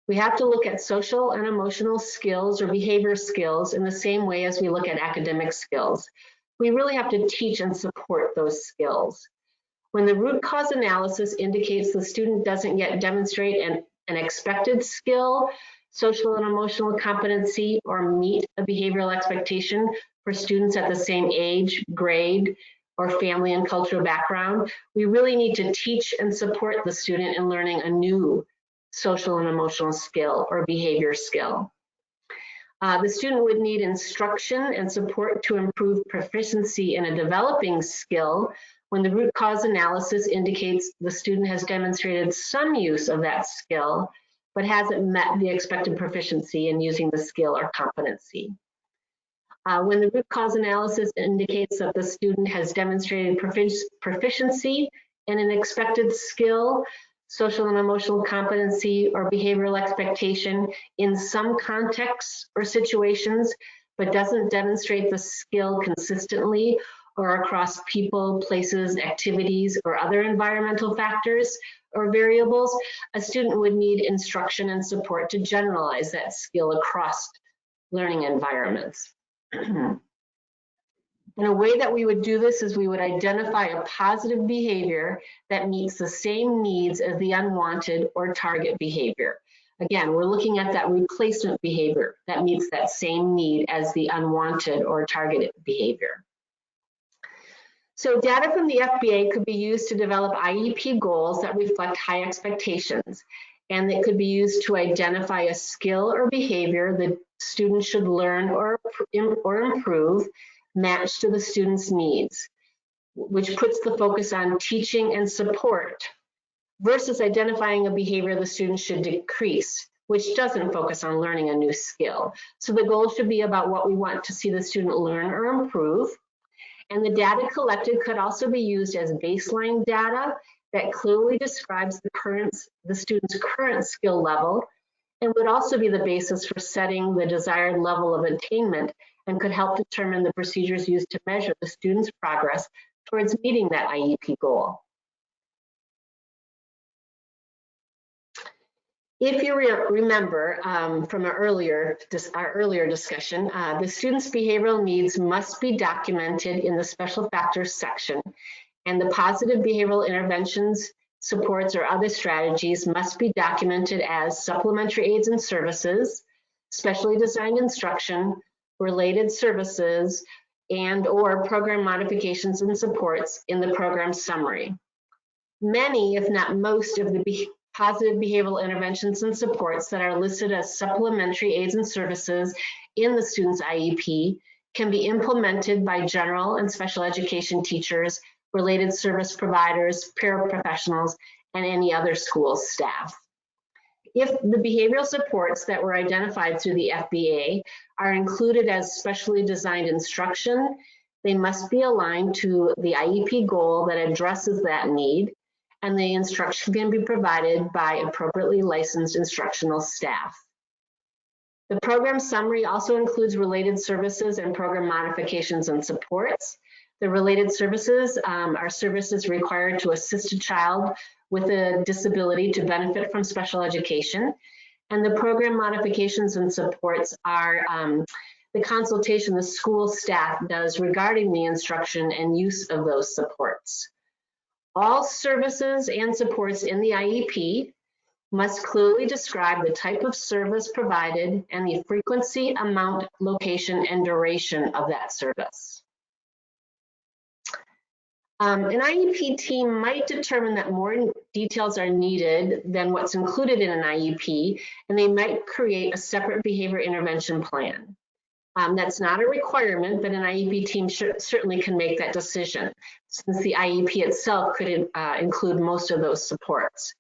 Speaker 2: We have to look at social and emotional skills or behavior skills in the same way as we look at academic skills. We really have to teach and support those skills. When the root cause analysis indicates the student doesn't yet demonstrate an expected skill, social and emotional competency, or meet a behavioral expectation for students at the same age, grade, or family and cultural background, we really need to teach and support the student in learning a new social and emotional skill or behavior skill. The student would need instruction and support to improve proficiency in a developing skill when the root cause analysis indicates the student has demonstrated some use of that skill, but hasn't met the expected proficiency in using the skill or competency. When the root cause analysis indicates that the student has demonstrated proficiency in an expected skill, social and emotional competency, or behavioral expectation in some contexts or situations, but doesn't demonstrate the skill consistently or across people, places, activities, or other environmental factors or variables, a student would need instruction and support to generalize that skill across learning environments. And a way that we would do this is we would identify a positive behavior that meets the same needs as the unwanted or target behavior. Again, we're looking at that replacement behavior that meets that same need as the unwanted or targeted behavior. So data from the FBA could be used to develop IEP goals that reflect high expectations, and that could be used to identify a skill or behavior the student should learn or improve matched to the student's needs, which puts the focus on teaching and support versus identifying a behavior the student should decrease, which doesn't focus on learning a new skill. So the goal should be about what we want to see the student learn or improve. And the data collected could also be used as baseline data that clearly describes the student's current skill level, and would also be the basis for setting the desired level of attainment, and could help determine the procedures used to measure the student's progress towards meeting that IEP goal. If you remember from our earlier discussion, the student's behavioral needs must be documented in the special factors section, and the positive behavioral interventions, supports, or other strategies must be documented as supplementary aids and services, specially designed instruction, related services, and/or program modifications and supports in the program summary. Many, if not most, of the positive behavioral interventions and supports that are listed as supplementary aids and services in the student's IEP can be implemented by general and special education teachers, related service providers, paraprofessionals, and any other school staff. If the behavioral supports that were identified through the FBA are included as specially designed instruction, they must be aligned to the IEP goal that addresses that need, and the instruction can be provided by appropriately licensed instructional staff. The program summary also includes related services and program modifications and supports. The related services are services required to assist a child with a disability to benefit from special education. And the program modifications and supports are the consultation the school staff does regarding the instruction and use of those supports. All services and supports in the IEP must clearly describe the type of service provided and the frequency, amount, location, and duration of that service. An IEP team might determine that more details are needed than what's included in an IEP, and they might create a separate behavior intervention plan. That's not a requirement, but an IEP team certainly can make that decision, since the IEP itself could include most of those supports.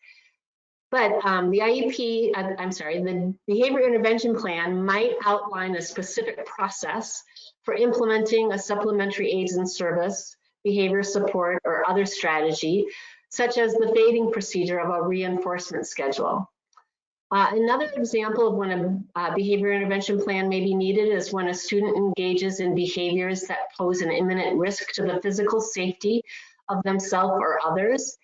Speaker 2: But the behavior intervention plan might outline a specific process for implementing a supplementary aids and service, behavior support, or other strategy, such as the fading procedure of a reinforcement schedule. Another example of when a behavior intervention plan may be needed is when a student engages in behaviors that pose an imminent risk to the physical safety of themselves or others,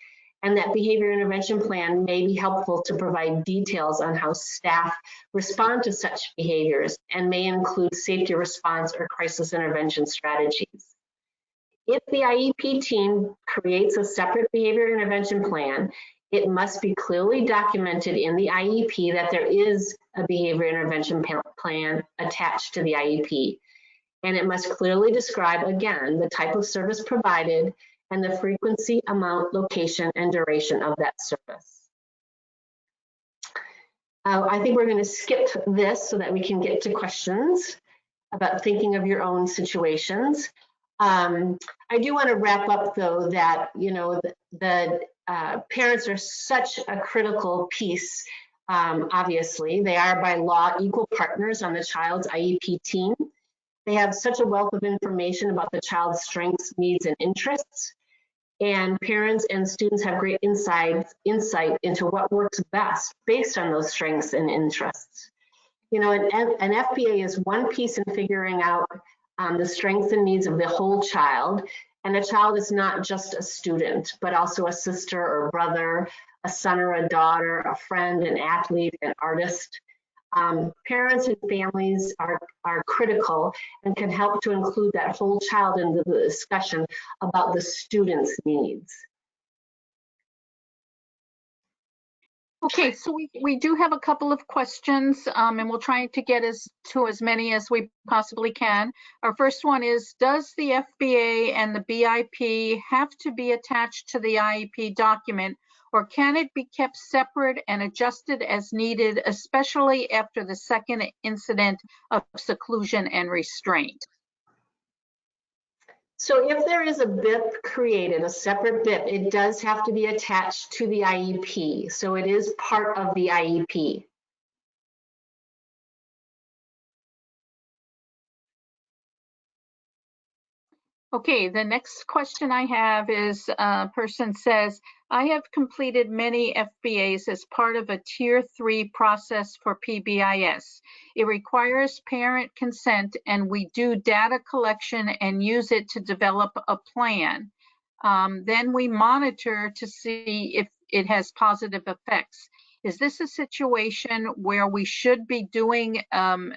Speaker 2: and that behavior intervention plan may be helpful to provide details on how staff respond to such behaviors and may include safety response or crisis intervention strategies. If the IEP team creates a separate behavior intervention plan, it must be clearly documented in the IEP that there is a behavior intervention plan attached to the IEP. And it must clearly describe, again, the type of service provided and the frequency, amount, location, and duration of that service. I think we're going to skip this so that we can get to questions about thinking of your own situations. I do want to wrap up, though, that the parents are such a critical piece. Obviously, they are by law equal partners on the child's IEP team. They have such a wealth of information about the child's strengths, needs, and interests. And parents and students have great insight into what works best based on those strengths and interests. An FBA is one piece in figuring out the strengths and needs of the whole child. And a child is not just a student, but also a sister or brother, a son or a daughter, a friend, an athlete, an artist. Parents and families are critical and can help to include that whole child into the discussion about the student's needs.
Speaker 1: Okay, so we do have a couple of questions, and we'll try to get to as many as we possibly can. Our first one is, does the FBA and the BIP have to be attached to the IEP document, or can it be kept separate and adjusted as needed, especially after the second incident of seclusion and restraint?
Speaker 2: So if there is a BIP created, a separate BIP, it does have to be attached to the IEP. So it is part of the IEP.
Speaker 1: Okay, the next question I have is, a person says, I have completed many FBAs as part of a Tier 3 process for PBIS. It requires parent consent, and we do data collection and use it to develop a plan. Then we monitor to see if it has positive effects. Is this a situation where we should be doing an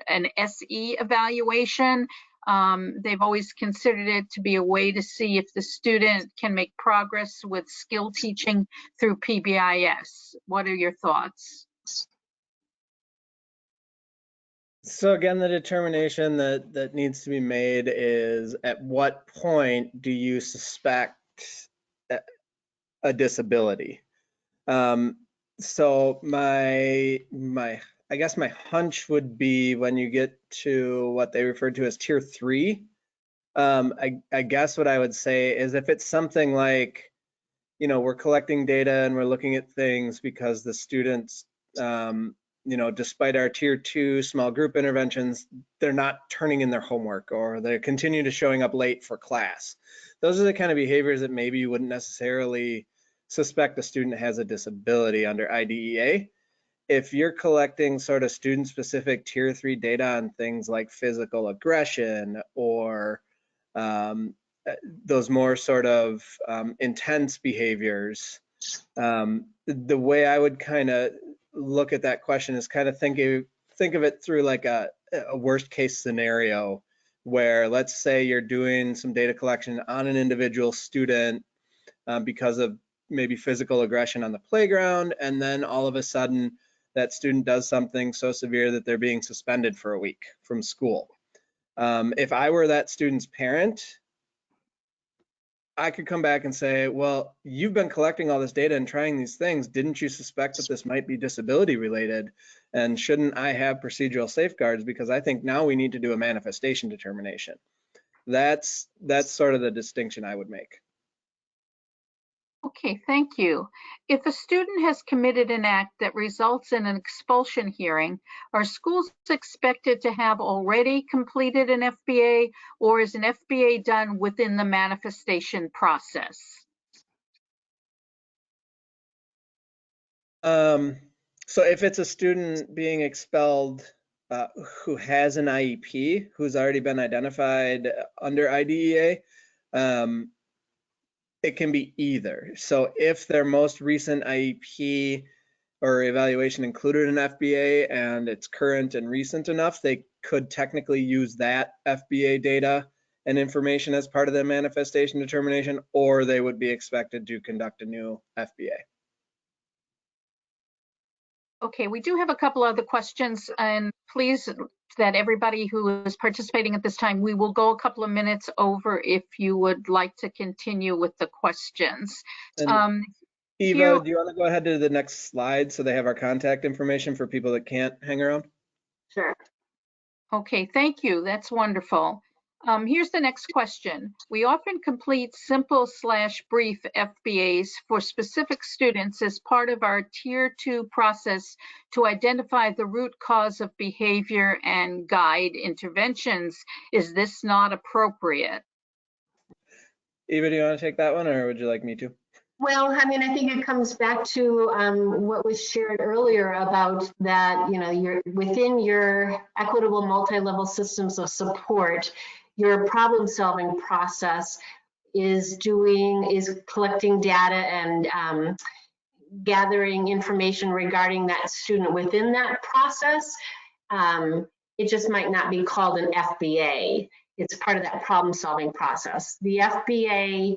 Speaker 1: SE evaluation? They've always considered it to be a way to see if the student can make progress with skill teaching through PBIS. What are your thoughts?
Speaker 3: So again, the determination that needs to be made is, at what point do you suspect a disability? So I guess my hunch would be when you get to what they refer to as Tier 3. I guess what I would say is, if it's something like, we're collecting data and we're looking at things because the students, despite our Tier 2 small group interventions, they're not turning in their homework, or they continue to showing up late for class. Those are the kind of behaviors that maybe you wouldn't necessarily suspect a student has a disability under IDEA. If you're collecting sort of student-specific Tier 3 data on things like physical aggression, or those more sort of intense behaviors, the way I would kind of look at that question is kind of think of it through like a worst case scenario, where let's say you're doing some data collection on an individual student because of maybe physical aggression on the playground, and then all of a sudden that student does something so severe that they're being suspended for a week from school. If I were that student's parent, I could come back and say, well, you've been collecting all this data and trying these things. Didn't you suspect that this might be disability related? And shouldn't I have procedural safeguards? Because I think now we need to do a manifestation determination. That's sort of the distinction I would make.
Speaker 1: Okay, thank you. If a student has committed an act that results in an expulsion hearing, are schools expected to have already completed an FBA, or is an FBA done within the manifestation process?
Speaker 3: So if it's a student being expelled who has an IEP, who's already been identified under IDEA, it can be either. So if their most recent IEP or evaluation included an FBA and it's current and recent enough, they could technically use that FBA data and information as part of the manifestation determination, or they would be expected to conduct a new FBA.
Speaker 1: Okay, we do have a couple other questions, and please, that everybody who is participating at this time, we will go a couple of minutes over if you would like to continue with the questions.
Speaker 3: And Eva,
Speaker 1: here-
Speaker 3: do you want to go ahead to the next slide so they have our contact information for people that can't hang around?
Speaker 2: Sure.
Speaker 1: Okay, thank you. That's wonderful. Here's the next question. We often complete simple/brief FBAs for specific students as part of our Tier 2 process to identify the root cause of behavior and guide interventions. Is this not appropriate?
Speaker 3: Eva, do you want to take that one, or would you like me to?
Speaker 2: Well, I mean, I think it comes back to what was shared earlier about that, you know, you're within your equitable multi-level systems of support, your problem-solving process is collecting data and gathering information regarding that student within that process. It just might not be called an FBA. It's part of that problem-solving process. The FBA,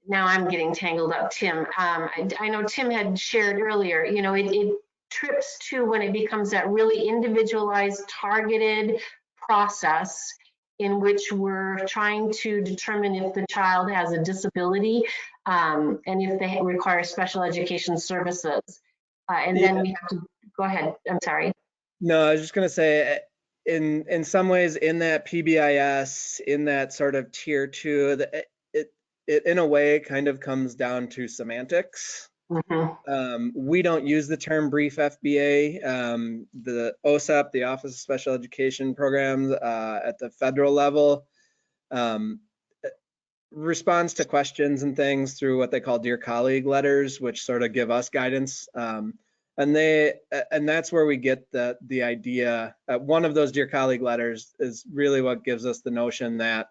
Speaker 2: now I'm getting tangled up, Tim. I know Tim had shared earlier, you know, it trips to when it becomes that really individualized, targeted process in which we're trying to determine if the child has a disability and if they require special education services. And then we have to, go ahead, I'm sorry.
Speaker 3: No, I was just going to say, in some ways, in that PBIS, in that sort of Tier 2, it in a way kind of comes down to semantics.
Speaker 2: Mm-hmm.
Speaker 3: We don't use the term brief FBA. The OSEP, the Office of Special Education Programs at the federal level, responds to questions and things through what they call Dear Colleague letters, which sort of give us guidance. And that's where we get the idea. One of those Dear Colleague letters is really what gives us the notion that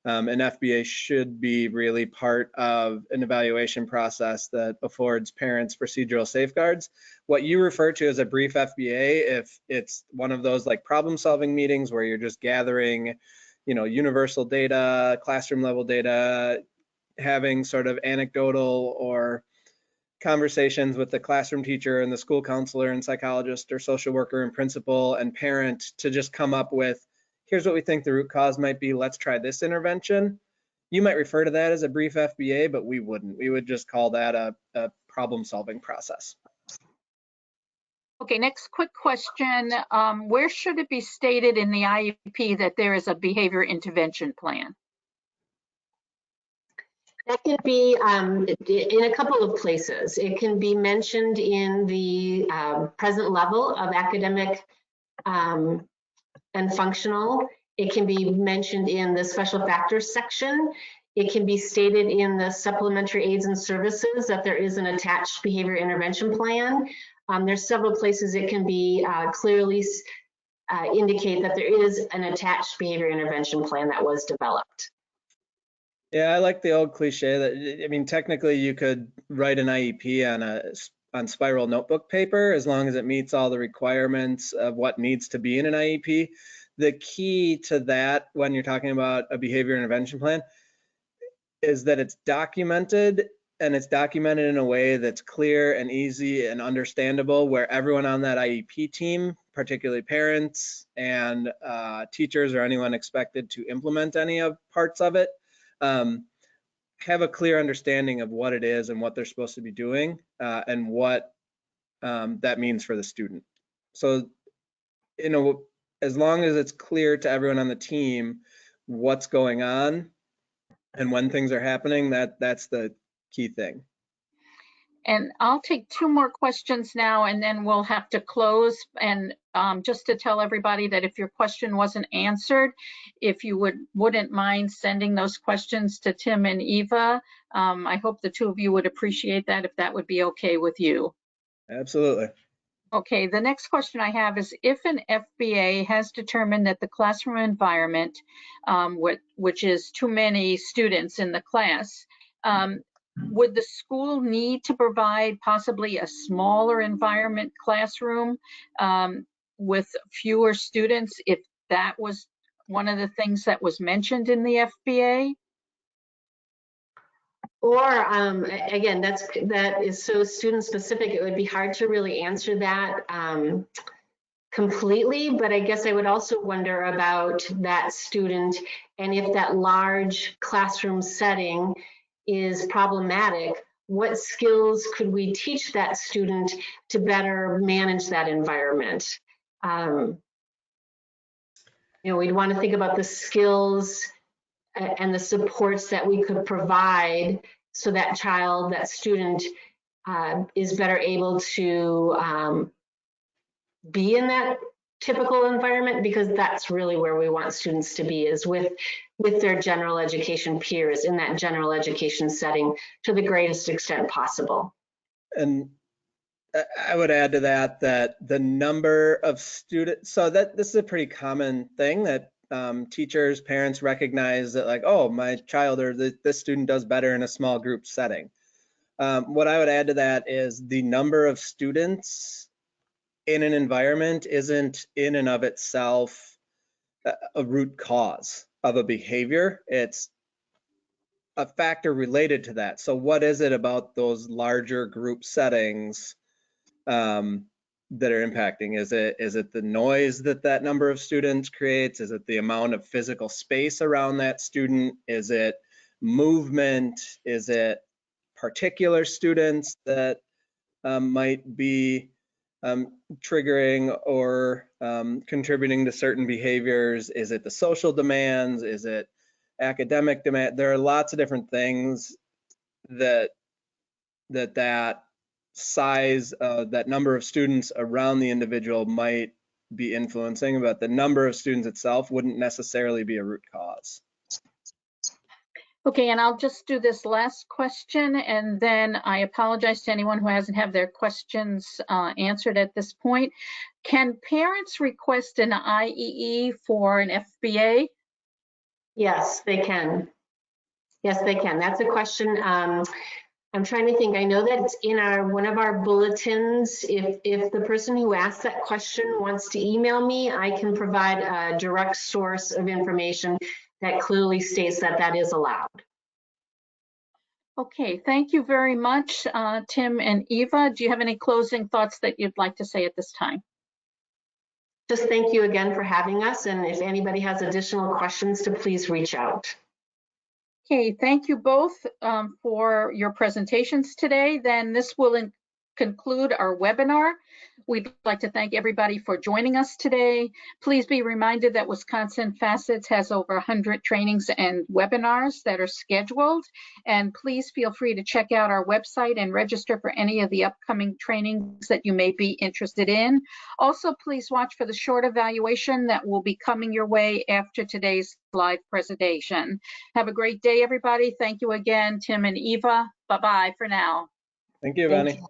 Speaker 3: an FBA should be really part of an evaluation process that affords parents procedural safeguards. What you refer to as a brief FBA, if it's one of those like problem-solving meetings where you're just gathering, you know, universal data, classroom level data, having sort of anecdotal or conversations with the classroom teacher and the school counselor and psychologist or social worker and principal and parent to just come up with, here's what we think the root cause might be, let's try this intervention. You might refer to that as a brief FBA, but we wouldn't. We would just call that a problem-solving process.
Speaker 1: Okay, next quick question. Where should it be stated in the IEP that there is a behavior intervention plan?
Speaker 2: That can be in a couple of places. It can be mentioned in the present level of academic and functional. It can be mentioned in the special factors section. It can be stated in the supplementary aids and services that there is an attached behavior intervention plan. There's several places it can be clearly indicate that there is an attached behavior intervention plan that was developed.
Speaker 3: Yeah, I like the old cliche that, I mean, technically you could write an IEP on spiral notebook paper as long as it meets all the requirements of what needs to be in an IEP. The key to that when you're talking about a behavior intervention plan is that it's documented, and it's documented in a way that's clear and easy and understandable, where everyone on that IEP team, particularly parents and teachers or anyone expected to implement any of parts of it, have a clear understanding of what it is and what they're supposed to be doing and what that means for the student. So, you know, as long as it's clear to everyone on the team what's going on and when things are happening, that's the key thing.
Speaker 1: And I'll take two more questions now, and then we'll have to close. And just to tell everybody that if your question wasn't answered, if you wouldn't mind sending those questions to Tim and Eva, I hope the two of you would appreciate that, if that would be okay with you.
Speaker 3: Absolutely.
Speaker 1: Okay, the next question I have is if an FBA has determined that the classroom environment, which is too many students in the class, would the school need to provide possibly a smaller environment classroom with fewer students if that was one of the things that was mentioned in the FBA?
Speaker 2: Or again, that is so student specific, it would be hard to really answer that completely, but I guess I would also wonder about that student and if that large classroom setting is problematic, what skills could we teach that student to better manage that environment? You know, we'd want to think about the skills and the supports that we could provide so that child, that student is better able to be in that typical environment, because that's really where we want students to be, is with their general education peers in that general education setting to the greatest extent possible.
Speaker 3: And I would add to that the number of students, so that this is a pretty common thing that teachers, parents recognize that, like, oh, my child or this student does better in a small group setting. What I would add to that is the number of students in an environment isn't in and of itself a root cause of a behavior. It's a factor related to that. So what is it about those larger group settings that are impacting? Is it the noise that number of students creates? Is it the amount of physical space around that student? Is it movement? Is it particular students that might be triggering or contributing to certain behaviors? Is it the social demands? Is it academic demand? There are lots of different things that size, that number of students around the individual might be influencing, but the number of students itself wouldn't necessarily be a root cause.
Speaker 1: Okay, and I'll just do this last question, and then I apologize to anyone who hasn't had their questions answered at this point. Can parents request an IEE for an FBA?
Speaker 2: Yes, they can. Yes, they can. That's a question. I'm trying to think. I know that it's in one of our bulletins. If the person who asked that question wants to email me, I can provide a direct source of information that clearly states that that is allowed.
Speaker 1: Okay, thank you very much, Tim and Eva. Do you have any closing thoughts that you'd like to say at this time?
Speaker 2: Just thank you again for having us, and if anybody has additional questions, to please reach out.
Speaker 1: Okay, thank you both for your presentations today. Then this will conclude our webinar. We'd like to thank everybody for joining us today. Please be reminded that Wisconsin Facets has over 100 trainings and webinars that are scheduled. And please feel free to check out our website and register for any of the upcoming trainings that you may be interested in. Also, please watch for the short evaluation that will be coming your way after today's live presentation. Have a great day, everybody. Thank you again, Tim and Eva. Bye-bye for now.
Speaker 3: Thank you, Bonnie.